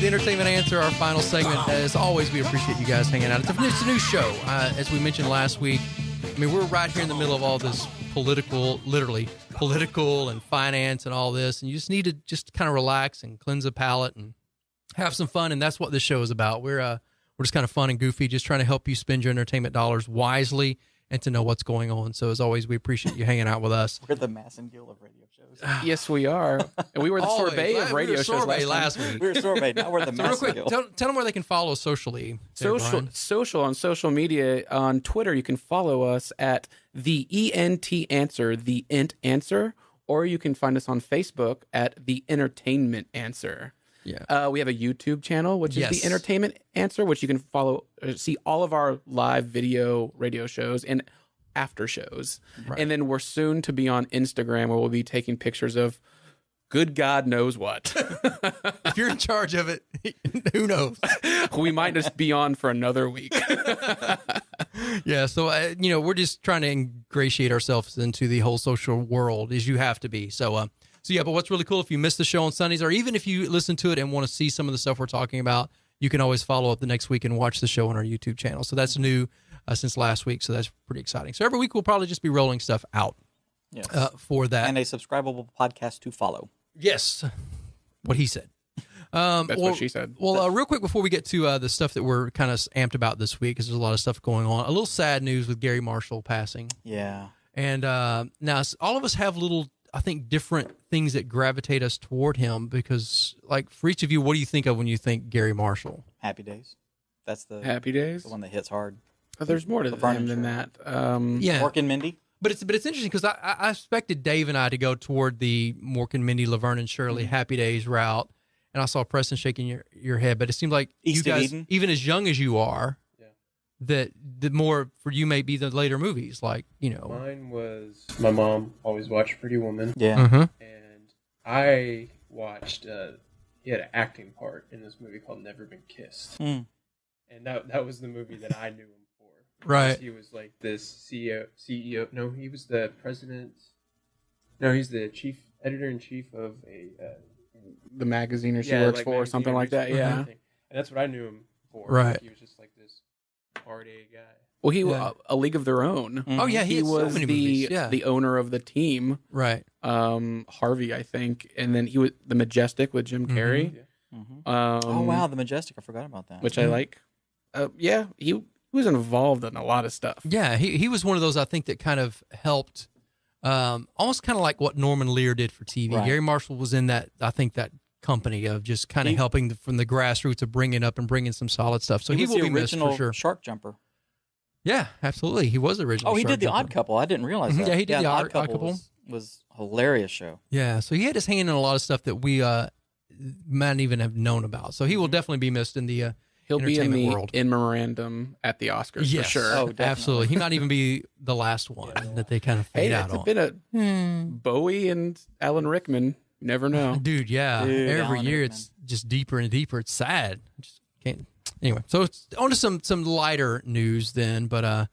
Entertainment Answer, our final segment. As always, we appreciate you guys hanging out. It's a new show. As we mentioned last week, I mean, we're right here in the middle of all this literally political and finance and all this, and you just need to just kind of relax and cleanse the palate and have some fun, and that's what this show is about. We're just kind of fun and goofy, just trying to help you spend your entertainment dollars wisely and to know what's going on. So as always, we appreciate you hanging out with us. We're the Massengill of radio shows. Yes, we are. And we were the sorbet of radio shows last week. We were sorbet. Now we're the So real quick, Massengill. tell them where they can follow socially. On social media. On Twitter, you can follow us at the ENT Answer, the ENT Answer, or you can find us on Facebook at the Entertainment Answer. Yeah. We have a YouTube channel, which is Yes. the Entertainment Answer, which you can follow, see all of our live video radio shows and after shows. Right. And then we're soon to be on Instagram, where we'll be taking pictures of good God knows what. If you're in charge of it, who knows? We might just be on for another week. Yeah, so we're just trying to ingratiate ourselves into the whole social world, as you have to be. So yeah, but what's really cool, if you miss the show on Sundays, or even if you listen to it and want to see some of the stuff we're talking about, you can always follow up the next week and watch the show on our YouTube channel. So that's new since last week, so that's pretty exciting. So every week we'll probably just be rolling stuff out for that. And a subscribable podcast to follow. Yes, what he said. That's what she said. Well, real quick before we get to the stuff that we're kind of amped about this week, because there's a lot of stuff going on. A little sad news with Gary Marshall passing. Yeah. And now all of us have little, I think, different things that gravitate us toward him, because, like, for each of you, what do you think of when you think Gary Marshall? Happy Days. That's the Happy Days? The one that hits hard. Oh, there's more to him than that. Yeah. Mork and Mindy. But it's interesting, because I expected Dave and I to go toward the Mork and Mindy, Laverne and Shirley, Happy Days route, and I saw Preston shaking your head. But it seemed like East you of guys, Eden? even as young as you are, that the more for you may be the later movies, like, Mine was, my mom always watched Pretty Woman. Yeah. Mhm. And I watched, he had an acting part in this movie called Never Been Kissed. Mm. And that was the movie that I knew him for. Right. He was like this CEO. No, he was the president. No, he's the chief editor-in-chief of The magazine she works for, or something like that. Yeah. And that's what I knew him for. Right. Like, he was just like this hard A guy. Well, he was A League of Their Own. Oh yeah, he had so was many the movies. Yeah. the owner of the team. Right. Harvey, I think, and then he was the Majestic with Jim Carrey. Oh wow, The Majestic! I forgot about that. Which I like. Yeah, he was involved in a lot of stuff. Yeah, he was one of those, I think, that kind of helped, almost kind of like what Norman Lear did for TV. Right. Gary Marshall was in that, I think, that company of just kind of helping from the grassroots of bringing up and bringing some solid stuff. So he was will the be missed original for sure. Shark Jumper. Yeah, absolutely. He was the original. Oh, he Shark did The Jumper. Odd Couple. I didn't realize that. Yeah, he did The Odd Couple. Couple. Was a hilarious show. Yeah, so he had his hand in a lot of stuff that we might even have known about. So he will definitely be missed in the He'll be in entertainment the world. in memorandum at the Oscars Yes, for sure. Oh, definitely. absolutely. He might even be the last one that they kind of fade Hey, out it's on. been a Bowie and Alan Rickman. You never know. Dude, yeah. Dude, Every Alan year Rickman. it's just deeper and deeper. It's sad. I just can't. Anyway, so it's on to some lighter news then. But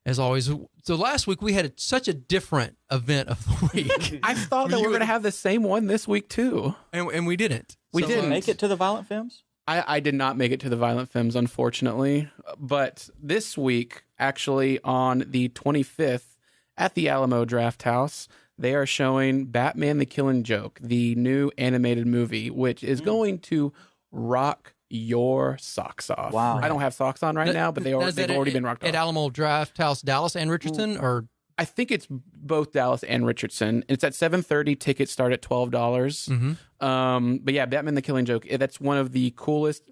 as always, so last week we had such a different event of the week. I thought that we were going to have the same one this week too. And we didn't. We Did you didn't make it to the violent films? I did not make it to the Violent Femmes, unfortunately. But this week, actually, on the 25th at the Alamo Draft House, they are showing Batman the Killing Joke, the new animated movie, which is going to rock your socks off. Wow. I don't have socks on right now, but they've already been rocked off. At Alamo Draft House, Dallas and Richardson, or I think it's both Dallas and Richardson. It's at 7:30. Tickets start at $12. But yeah, Batman the Killing Joke. That's one of the coolest,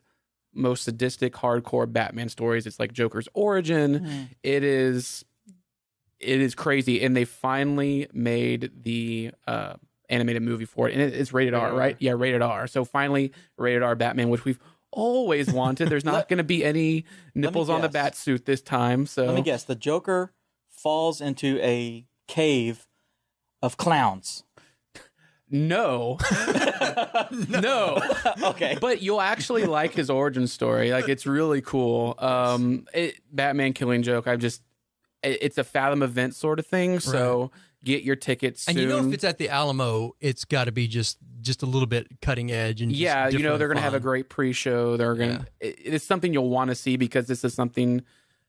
most sadistic, hardcore Batman stories. It's like Joker's origin. It is crazy, and they finally made the animated movie for it, and it's rated R, right? Yeah, rated R. So finally, rated R Batman, which we've always wanted. There's not going to be any nipples on the bat suit this time. So let me guess. The Joker falls into a cave of clowns. No. No. Okay. But you'll actually like his origin story. Like, it's really cool. Batman Killing Joke, it's a Fathom event sort of thing. So get your tickets soon. And you know, if it's at the Alamo, it's got to be just a little bit cutting edge. And yeah, you know, they're going to have a great pre-show. They're going to, it's something you'll want to see because this is something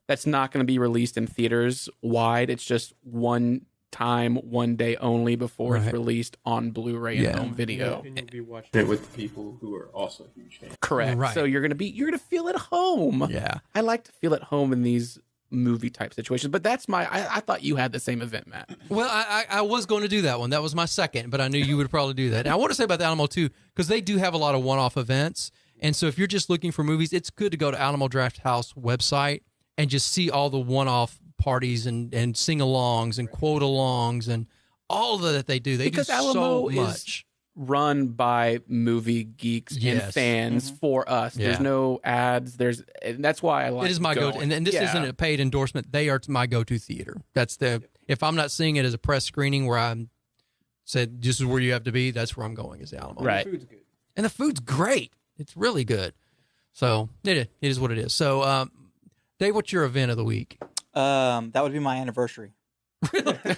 that's not going to be released in theaters wide. It's just one time, one day only before it's released on Blu-ray and home video. And you'll be watching it with people who are also huge fans. Correct. Right. So you're gonna feel at home. Yeah. I like to feel at home in these movie type situations, but that's I thought you had the same event, Matt. Well, I was going to do that one. That was my second, but I knew you would probably do that. And I want to say about the Alamo too, because they do have a lot of one-off events. And so if you're just looking for movies, it's good to go to Alamo Draft House website and just see all the one-off parties and sing-alongs and quote-alongs and all that they do. They Because do Alamo so much. Run by movie geeks and fans for us. Yeah. There's no ads. And that's why I like it is my go-to. And this isn't a paid endorsement. They are my go-to theater. That's if I'm not seeing it as a press screening where I said, this is where you have to be, that's where I'm going, is Alamo. Right. The food's good. And the food's great. It's really good. So it is what it is. So, Dave, what's your event of the week? That would be my anniversary.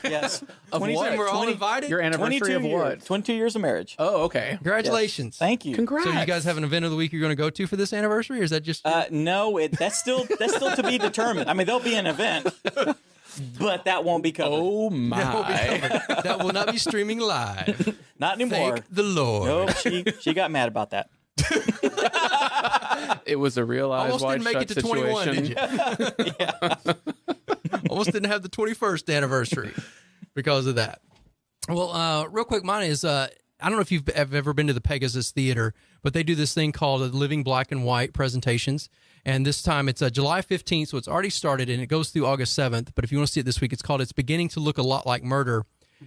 Yes. Of what? We're all invited? Your anniversary of what? 22 years of marriage. Oh, okay. Congratulations. Yes. Thank you. Congrats. So you guys have an event of the week you're going to go to for this anniversary, or is that just... No, that's still to be determined. I mean, there'll be an event, but that won't be covered. Oh, my. That will not be streaming live. Not anymore. Thank the Lord. Nope, she got mad about that. It was a real eyes Almost wide didn't make shut it to situation. 21, did you? Almost didn't have the 21st anniversary because of that. Well, real quick, mine is, I don't know if you've ever been to the Pegasus Theater, but they do this thing called Living Black and White presentations. And this time it's July 15th, so it's already started, and it goes through August 7th. But if you want to see it this week, it's called It's Beginning to Look a Lot Like Murder.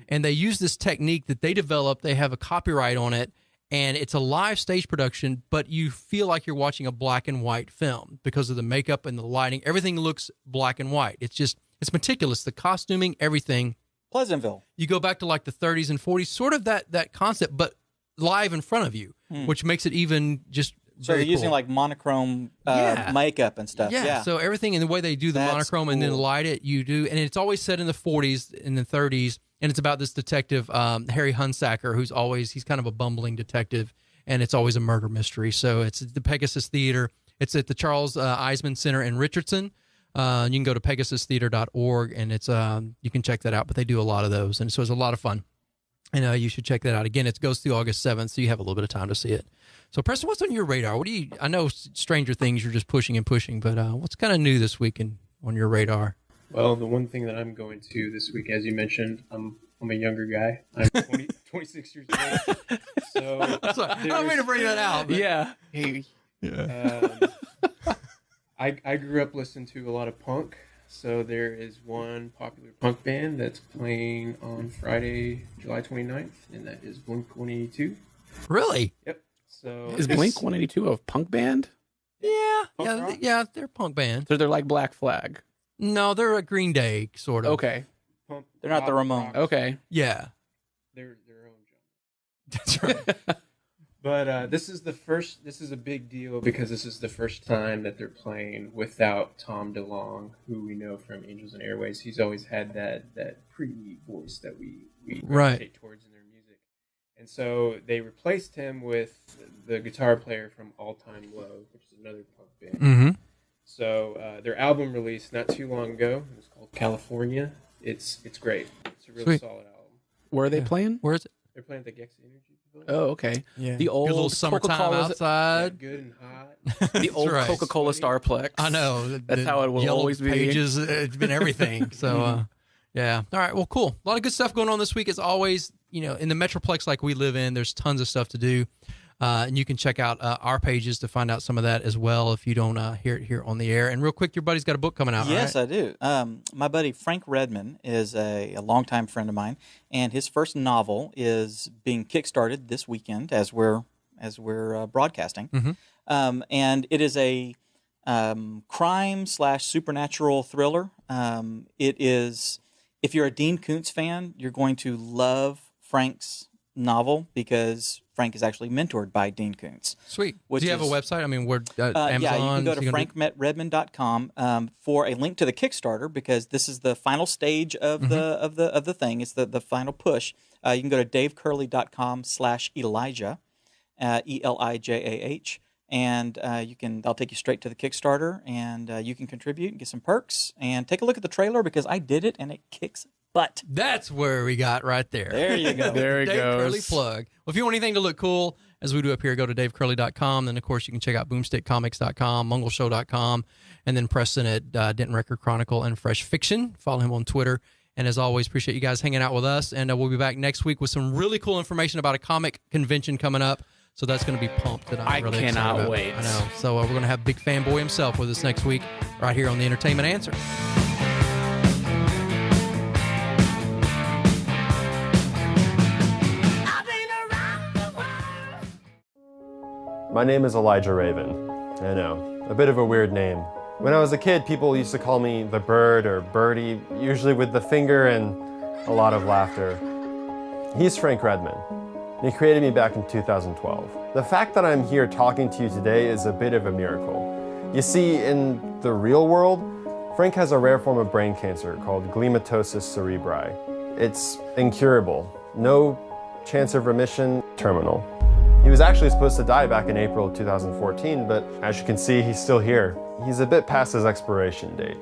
And they use this technique that they developed. They have a copyright on it. And it's a live stage production, but you feel like you're watching a black and white film because of the makeup and the lighting. Everything looks black and white. It's meticulous. The costuming, everything. Pleasantville. You go back to like the 30s and 40s, sort of that concept, but live in front of you, which makes it even just So they're using cool. like monochrome makeup and stuff. Yeah. So everything in the way they do the That's monochrome and then cool. light it, you do. And it's always set in the 40s and the 30s. And it's about this detective, Harry Hunsaker, he's kind of a bumbling detective, and it's always a murder mystery. So it's the Pegasus Theater. It's at the Charles Eisman Center in Richardson. You can go to pegasustheater.org, and it's you can check that out. But they do a lot of those, and so it's a lot of fun. And you should check that out. Again, it goes through August 7th, so you have a little bit of time to see it. So, Preston, what's on your radar? I know Stranger Things you're just pushing, but what's kind of new this week on your radar? Well, the one thing that I'm going to this week, as you mentioned, I'm a younger guy. I'm 26 years old. So I don't mean to bring that out. But... Yeah. Hey. I grew up listening to a lot of punk. So there is one popular punk band that's playing on Friday, July 29th, and that is Blink-182. Really? Yep. So Is Blink-182 a punk band? Yeah. Punk Yeah, they're a punk band. So they're like Black Flag. No, they're a Green Day, sort of. Okay. Punk, They're not the rock, Ramones. Okay. Yeah. They're their own genre. That's right. But this is a big deal because this is the first time that they're playing without Tom DeLonge, who we know from Angels and Airways. He's always had that pretty voice that we gravitate towards in their music. And so they replaced him with the guitar player from All Time Low, which is another punk band. Mm-hmm. So their album released not too long ago. It was called California. It's great. It's a really solid album. Where are they playing? Where is it? They're playing at the Gexy Energy Pavilion. Oh, okay. Yeah. The old good little summertime Coca-Cola outside. Yeah, good and hot. The old right. Coca-Cola Starplex. I know. That's how it will yellow always be. Pages, it's been everything. So, yeah. All right. Well, cool. A lot of good stuff going on this week. As always, in the Metroplex like we live in, there's tons of stuff to do. And you can check out our pages to find out some of that as well if you don't hear it here on the air. And real quick, your buddy's got a book coming out, Yes, right? I do. My buddy Frank Redman is a longtime friend of mine, and his first novel is being kickstarted this weekend as we're broadcasting. Mm-hmm. And it is a crime/supernatural thriller. It is, if you're a Dean Koontz fan, you're going to love Frank's novel because Frank is actually mentored by Dean Koontz. Sweet. Do you have a website? I mean, where Amazon? Yeah, you can go to frankredman.com for a link to the Kickstarter because this is the final stage of the thing. It's the final push. You can go to davecurlee.com/Elijah, ELIJAH, and they'll take you straight to the Kickstarter, and you can contribute and get some perks. And take a look at the trailer because I did it and it kicks butt. That's where we got right there. There you go. There it Dave goes. Curlee plug. Well, if you want anything to look cool, as we do up here, go to davecurlee.com. Then, of course, you can check out boomstickcomics.com, mungleshow.com, and then Preston at Denton Record Chronicle and Fresh Fiction. Follow him on Twitter. And as always, appreciate you guys hanging out with us. And we'll be back next week with some really cool information about a comic convention coming up. So that's going to be pumped. That I'm really excited cannot about. wait. I know. So we're going to have Big Fanboy himself with us next week right here on The Entertainment Answer. My name is Elijah Raven. I know, a bit of a weird name. When I was a kid, people used to call me the Bird or Birdie, usually with the finger and a lot of laughter. He's Frank Redman. He created me back in 2012. The fact that I'm here talking to you today is a bit of a miracle. You see, in the real world, Frank has a rare form of brain cancer called gliomatosis cerebri. It's incurable, no chance of remission, terminal. He was actually supposed to die back in April of 2014, but as you can see, he's still here. He's a bit past his expiration date.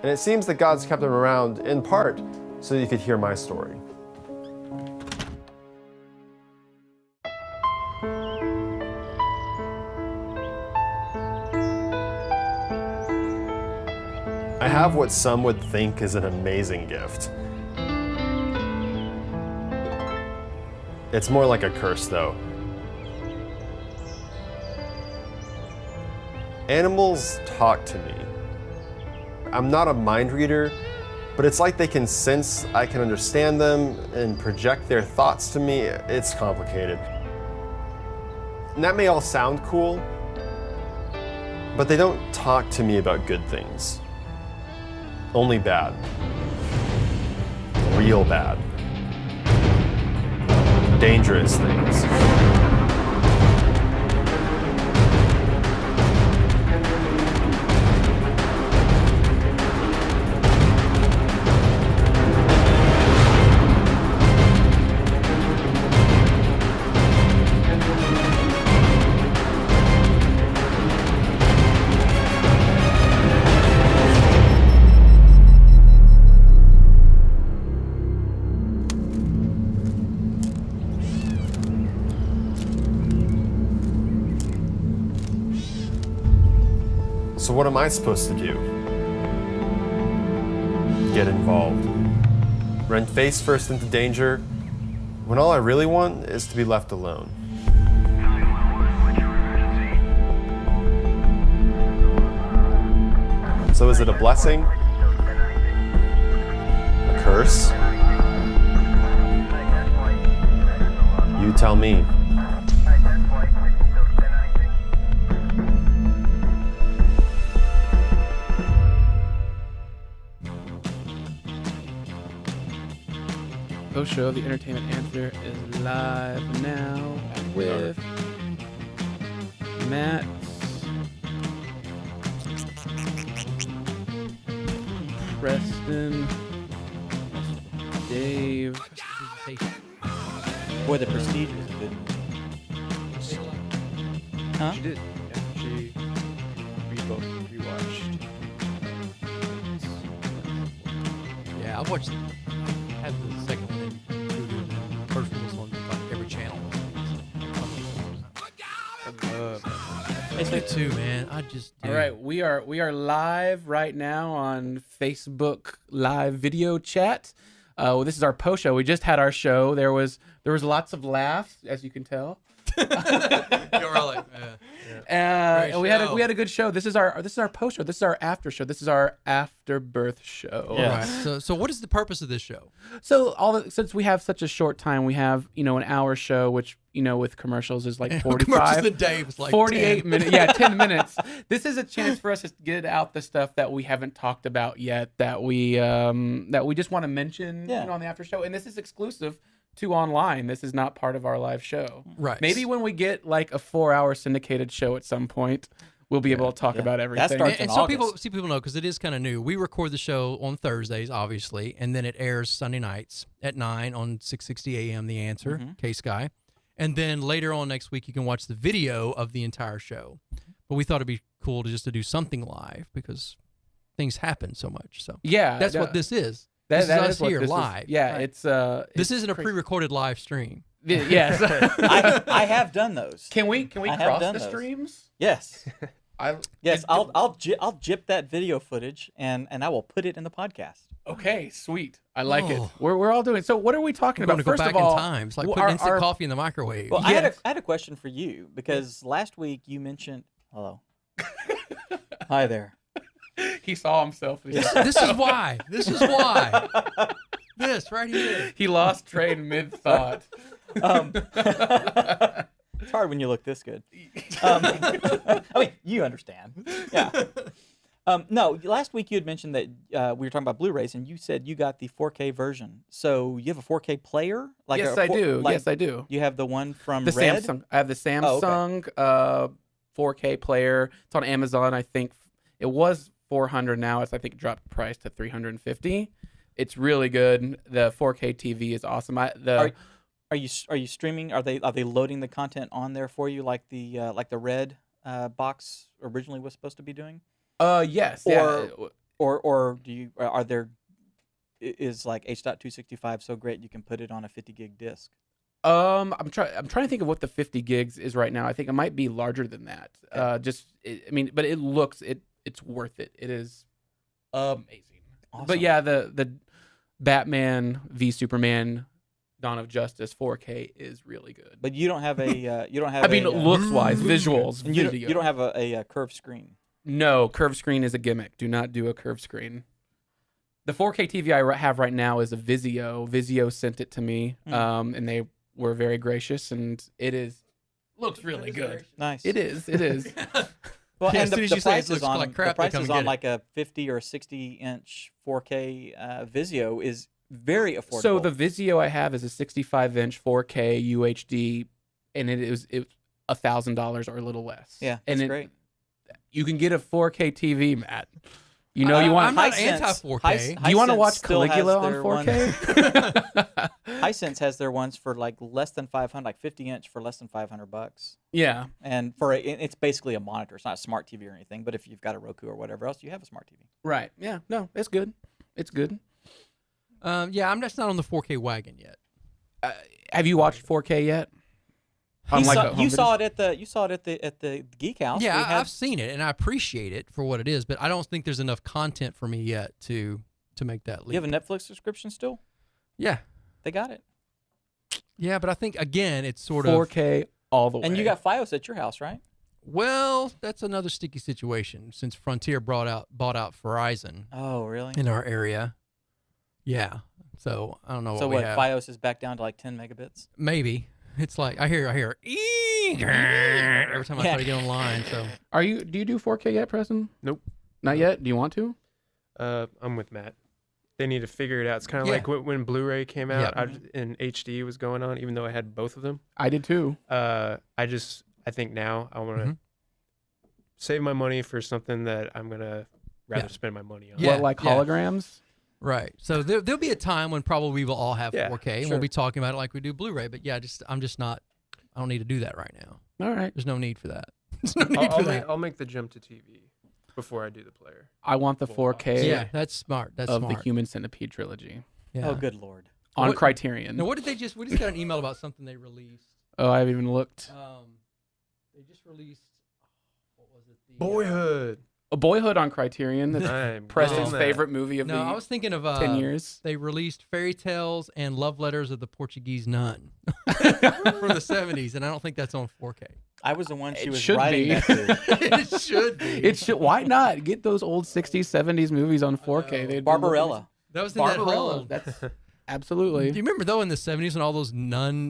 And it seems that God's kept him around, in part, so you could hear my story. I have what some would think is an amazing gift. It's more like a curse, though. Animals talk to me. I'm not a mind reader, but it's like they can sense I can understand them and project their thoughts to me. It's complicated. And that may all sound cool, but they don't talk to me about good things. Only bad. Real bad. Dangerous things. So what am I supposed to do? Get involved. Run face first into danger when all I really want is to be left alone. So is it a blessing? A curse? You tell me. Show The Entertainment Answer is live now with Matt, Preston, Dave, Boy, The Prestige was a good movie. Huh? She did. Yeah, we both rewatched. Yeah, I watched. Had the second one. And the first one was on like every channel. I love that. I do too, man. I just do. All right, we are live right now on Facebook live video chat. This is our post show. We just had our show. There was lots of laughs, as you can tell. You're really, and we had a good show. This is our post show. This is our after show. This is our afterbirth show. Yeah. Right. So what is the purpose of this show? So since we have such a short time, we have an hour show, which with commercials is like 45. The day was like 48 10. minutes. Yeah, 10 minutes. This is a chance for us to get out the stuff that we haven't talked about yet, that we just want to mention on the after show, and this is exclusive to online. This is not part of our live show. Right. Maybe when we get like a 4-hour syndicated show at some point, we'll be able to talk about everything. That starts in so August. people know, because it is kind of new. We record the show on Thursdays, obviously, and then it airs Sunday nights at 9 on 660 AM, The Answer, KSKY. And then later on next week, you can watch the video of the entire show. But we thought it'd be cool to do something live, because things happen so much. So that's what this is. This is us here live. It's this isn't a pre-recorded live stream. Yes. I have done those. Can we cross the streams? Yes. I'll jip that video footage and I will put it in the podcast. Okay, sweet. I like it. We're all doing it. So what are we talking about? We're going to go back in time. It's like putting instant coffee in the microwave. Well, I had a question for you, because last week you mentioned hello. Hi there. He saw himself. This is why. This is why. This right here. He lost train mid-thought. It's hard when you look this good. I mean, you understand. Yeah. No, last week you had mentioned that we were talking about Blu-rays, and you said you got the 4K version. So you have a 4K player? Yes, I do. Yes, I do. You have the one from the Red? Samsung. I have the Samsung 4K player. It's on Amazon. I think it was $400 now. I think it dropped the price to $350. It's really good. The 4K TV is awesome. Are you streaming? Are they loading the content on there for you like the Red box originally was supposed to be doing? Yes. Or is like H.265 so great you can put it on a 50 gig disc? I'm trying to think of what the 50 gigs is right now. I think it might be larger than that. Okay. But it's worth it. It is amazing. Awesome. But yeah, the Batman v Superman Dawn of Justice 4K is really good. But you don't have a looks wise, visuals. You don't have a curved screen. No, curved screen is a gimmick. Do not do a curved screen. The 4K TV I have right now is a Vizio. Vizio sent it to me, and they were very gracious, and looks really good. Nice. It is. It is. Well, and the price is on like crap, the price is on like a 50 or 60 inch 4K Vizio is very affordable. So the Vizio I have is a 65 inch 4K UHD, and it was $1,000 or a little less. Yeah, that's great. You can get a 4K TV, Matt. You want. I'm not anti-4K. Do you want to watch Caligula on 4K? Hisense has their ones for like less than 500, like 50 inch for less than $500. Yeah, and it's basically a monitor. It's not a smart TV or anything. But if you've got a Roku or whatever else, you have a smart TV. Right. Yeah. No, it's good. It's good. Yeah, I'm just not on the 4K wagon yet. Have you watched 4K yet? You saw it at the Geek House. Yeah, I've seen it and I appreciate it for what it is, but I don't think there's enough content for me yet to make that leap. You have a Netflix subscription still? Yeah, they got it. Yeah, but I think again it's sort 4K all the way. And you got FiOS at your house, right? Well, that's another sticky situation since Frontier bought out Verizon. Oh, really? In our area. Yeah. So I don't know. So what FiOS is back down to like 10 megabits? Maybe. It's like I hear every time I try to get online. So do you do 4K yet, Preston? Nope. Not yet. Do you want to? I'm with Matt. They need to figure it out. It's kind of like when Blu-ray came out and HD was going on, even though I had both of them. I did too. I think now I want to save my money for something that I'm gonna rather spend my money on. What, like holograms? Right. So there'll be a time when probably we will all have 4K, and sure. we'll be talking about it like we do Blu-ray. But yeah, I'm just not. I don't need to do that right now. All right. There's no need for that. There's no need for that. I'll make the jump to TV before I do the player. I want the 4K. Yeah, that's smart. That's of smart. the Human Centipede trilogy. Yeah. Oh, good Lord. On Criterion. Now, what did they just? We just got an email about something they released. Oh, I haven't even looked. They just released. What was it? Boyhood. A Boyhood on Criterion. That's I'm Preston's getting that. favorite movie of No, I was thinking of 10 years. They released Fairy Tales and Love Letters of the Portuguese Nun from the 70s, and I don't think that's on 4K. I was the one she was should writing be. that to. It should be. It should. Why not get those old 60s, 70s movies on 4K? They'd Barbarella. That was in that whole. That's absolutely. Do you remember though in the 70s when all those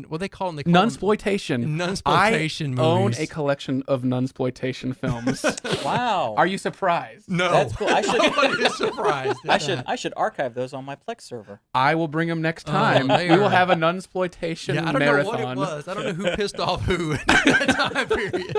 what they call them? They call Nunsploitation. Nunsploitation I own movies. a collection of Nunsploitation films. Wow. Are you surprised? No. That's cool. Nobody is surprised. I should archive those on my Plex server. I will bring them next time. they We will are- have a Nunsploitation Yeah, I don't marathon. know what it was. I don't know who pissed off who in that time period.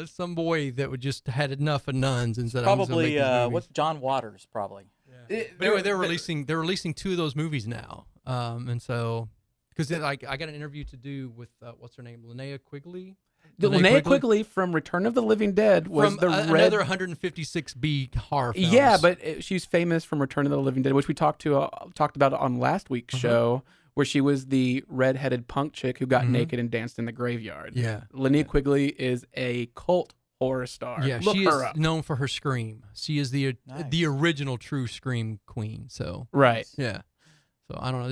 Some boy that would just had enough of nuns and said, Probably, I'm just gonna make these movies. what's John Waters, probably. But anyway, they're releasing 2 of those movies now, and so because I got an interview to do with what's her name, Linnea Quigley. Linnea Quigley from Return of the Living Dead was from the another 156B horror films. Yeah, but she's famous from Return of the Living Dead, which we talked about on last week's show, where she was the redheaded punk chick who got naked and danced in the graveyard. Yeah. Linnea Quigley is a cult horror star. Yeah, Look she her is up. known for her scream. She is the original true scream queen. So Right. yeah. So I don't know.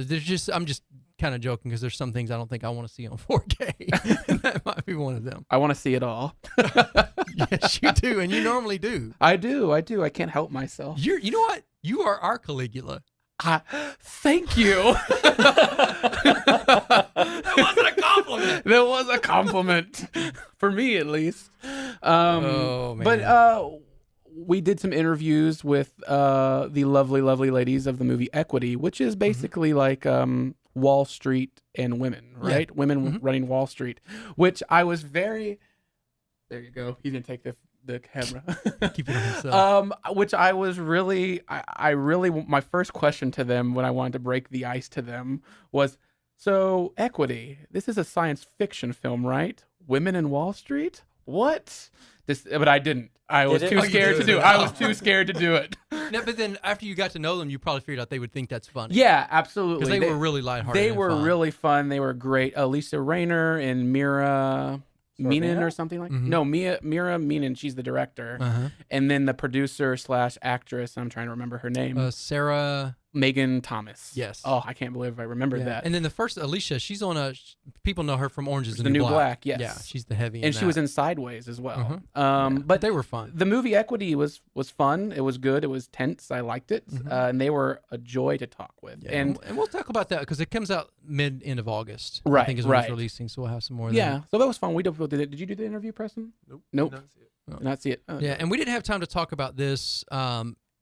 I'm just kind of joking because there's some things I don't think I want to see on 4K. And that might be one of them. I want to see it all. Yes, you do, and you normally do. I do. I can't help myself. You know what? You are our Caligula. Thank you. That wasn't a compliment. That was a compliment for me, at least. Oh, man. But we did some interviews with the lovely, lovely ladies of the movie Equity, which is basically like Wall Street and women, right? Yeah. Women running Wall Street, which I was very. There you go. He's gonna take the camera. Keep it on himself. Which I was really, I really, my first question to them when I wanted to break the ice to them was, so Equity, this is a science fiction film, right? Women in Wall Street? What? But I didn't. I was too scared to do it. I was too scared to do it. No, but then after you got to know them, you probably figured out they would think that's funny. Yeah, absolutely. Because they were really lighthearted. They and were fun. really fun. They were great. Lisa Rayner and Mira Meenan or something like that. No, Mira Meenan. She's the director. And then the producer / actress, I'm trying to remember her name. Sarah Megan Thomas. Yes. Oh, I can't believe I remembered that. And then the first Alicia, she's on people know her from Orange is the New Black. Yes. Yeah, she's the heavy. And she was in Sideways as well. But they were fun. The movie Equity was fun. It was good. It was tense. I liked it. And they were a joy to talk with. Yeah, and we'll talk about that because it comes out end of August. Right. I think is when it's releasing, so we'll have some more. Yeah. So that was fun. We did it. Did you do the interview, Preston? Nope. Did not see it. Yeah, and we didn't have time to talk about this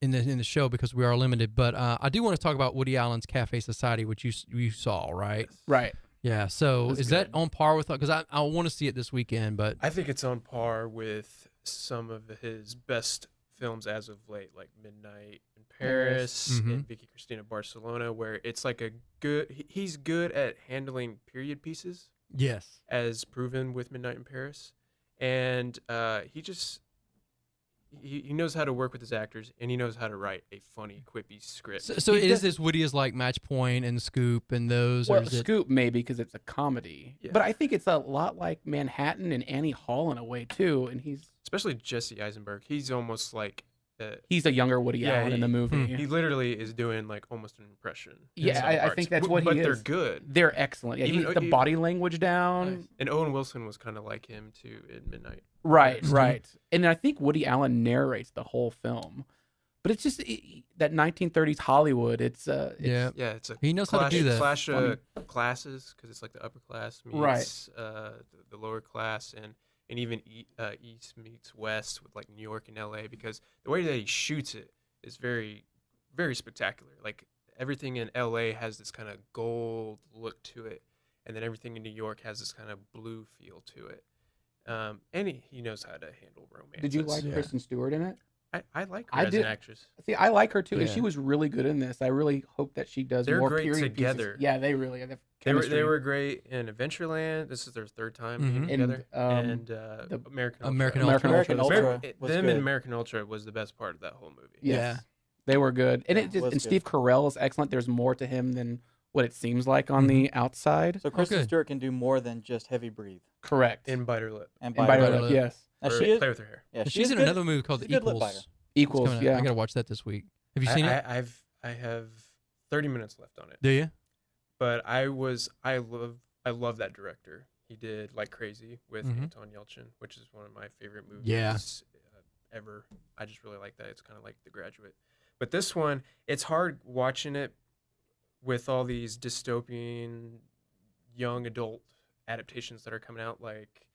in the show because we are limited. But I do want to talk about Woody Allen's Cafe Society, which you saw, right? Right. Yeah. So is that on par with? Because I want to see it this weekend, but I think it's on par with some of his best films as of late, like Midnight in Paris and Vicky Cristina Barcelona, where it's like he's good at handling period pieces. Yes. As proven with Midnight in Paris. And he knows how to work with his actors, and he knows how to write a funny, quippy script. So is this Woody is like Match Point and Scoop and those? Well, or is Scoop maybe because it's a comedy, but I think it's a lot like Manhattan and Annie Hall in a way too. And especially Jesse Eisenberg. He's almost like he's a younger Woody Allen in the movie. He literally is doing like almost an impression. Yeah, I think that's what he is. But they're good. They're excellent. Yeah, he's the body language down. Nice. And Owen Wilson was kind of like him too in Midnight. Right. And I think Woody Allen narrates the whole film. But it's just that 1930s Hollywood. It's he knows how to do that. Clash classes because it's like the upper class meets the lower class and even East meets West with like New York and LA, because the way that he shoots it is very, very spectacular. Like everything in LA has this kind of gold look to it, and then everything in New York has this kind of blue feel to it. And he knows how to handle romance. Did you like Kristen Stewart in it? I like her as an actress. See, I like her too, and Yeah. she was really good in this. I really hope that she does They're more great period together. pieces. Yeah, they really are. They were great in Adventureland. This is their third time being together. And the American Ultra. American Ultra was Them good. and American Ultra was the best part of that whole movie. Yes. They were good, and was good. Steve Carell is excellent. There's more to him than what it seems like on the outside. So Kristen Stewart can do more than just heavy breathe. Correct. In Bite Her Lip. And Bite Her Lip, yes. Now, Or she is, Play with Her Hair. Yeah, She's in another movie called she's a good lip biter. Equals. Equals, It's coming yeah. out. I gotta watch that this week. Have you seen it? I have 30 minutes left on it. Do you? But I love that director. He did Like Crazy with Anton Yelchin, which is one of my favorite movies ever. I just really like that. It's kind of like The Graduate. But this one, it's hard watching it with all these dystopian young adult adaptations that are coming out, like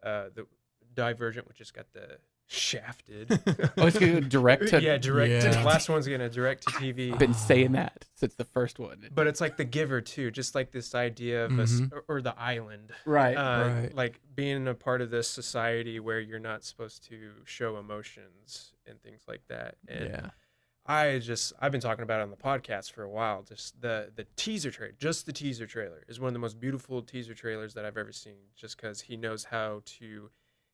the Divergent, which just got the Shafted. Oh, it's going to direct to... Yeah, direct. The last one's going to direct to TV. I've been saying that since the first one. But it's like The Giver, too. Just like this idea of or The Island. Right. Like being a part of this society where you're not supposed to show emotions and things like that. And I've been talking about it on the podcast for a while. Just the teaser trailer, just the teaser trailer is one of the most beautiful teaser trailers that I've ever seen, just because he knows how to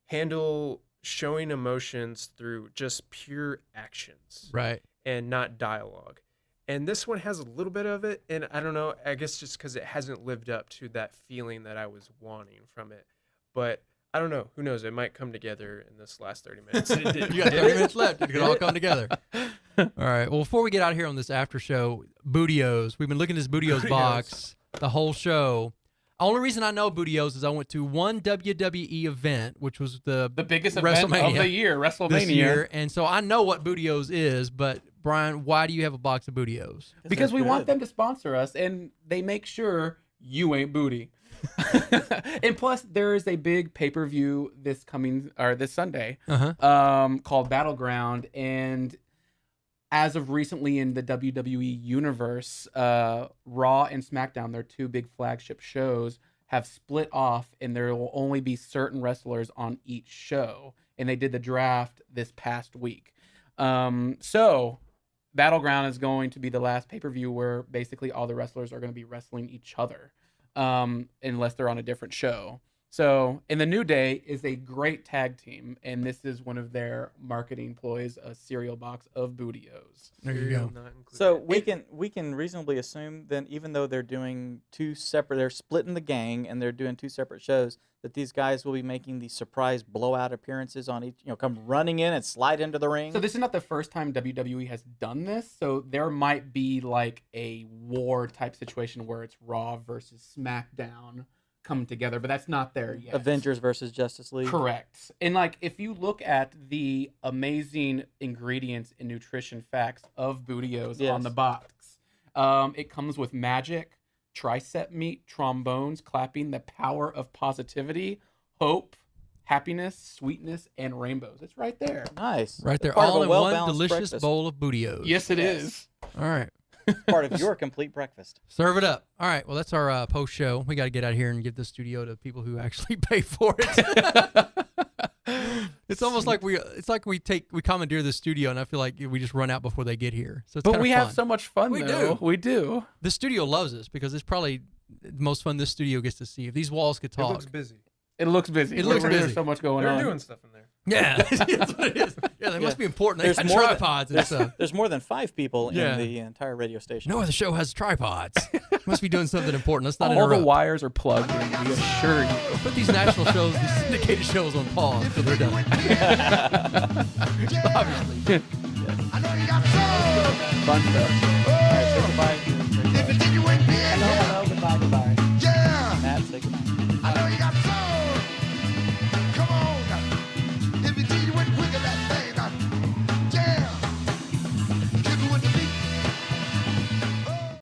handle showing emotions through just pure actions. Right. And not dialogue. And this one has a little bit of it, and I don't know, I guess just because it hasn't lived up to that feeling that I was wanting from it. But I don't know. Who knows? It might come together in this last 30 minutes. You got 30 minutes left. It could all come together. All right. Well, before we get out here on this after show, Bootios. We've been looking at this Bootios box the whole show. Only reason I know Bootios is I went to one WWE event, which was the biggest event of the year, WrestleMania. This year, and so I know what Bootios is. But Brian, why do you have a box of Bootios? Because we want them to sponsor us, and they make sure you ain't booty. And plus, there is a big pay-per-view this Sunday called Battleground, and as of recently in the WWE universe, Raw and SmackDown, their two big flagship shows, have split off, and there will only be certain wrestlers on each show. And they did the draft this past week. So Battleground is going to be the last pay-per-view where basically all the wrestlers are going to be wrestling each other, unless they're on a different show. So, and the New Day is a great tag team, and this is one of their marketing ploys, a cereal box of Bootios. There you go. So we can reasonably assume then, even though they're doing they're splitting the gang and they're doing two separate shows, that these guys will be making these surprise blowout appearances on each, come running in and slide into the ring. So this is not the first time WWE has done this. So there might be like a war type situation where it's Raw versus SmackDown come together, but that's not there yet. Avengers versus Justice League. Correct. And like if you look at the amazing ingredients and nutrition facts of Bootios on the box, it comes with magic, tricep meat, trombones, clapping, the power of positivity, hope, happiness, sweetness, and rainbows. It's right there. Nice. Right there, all in one delicious bowl of Bootios. Yes, it is. All right. Part of your complete breakfast. Serve it up. All right. Well, that's our post show. We got to get out here and give the studio to people who actually pay for it. It's almost like we commandeer the studio, and I feel like we just run out before they get here. So, but we have so much fun. We do. The studio loves us because it's probably the most fun this studio gets to see. If these walls could talk, It looks busy. It looks busy. There's so much going on. They're doing stuff in there. Yeah, that's what it is. Yeah, they must be important. They got tripods and stuff. There's more than 5 people in the entire radio station. No other show has tripods. Must be doing something important. Let's not All interrupt. the wires are plugged in. We assure you. Put these national shows, these syndicated shows on pause until they're done. Obviously. Fun stuff. All right, say goodbye. Hello, goodbye. Yeah. Matt, say goodbye.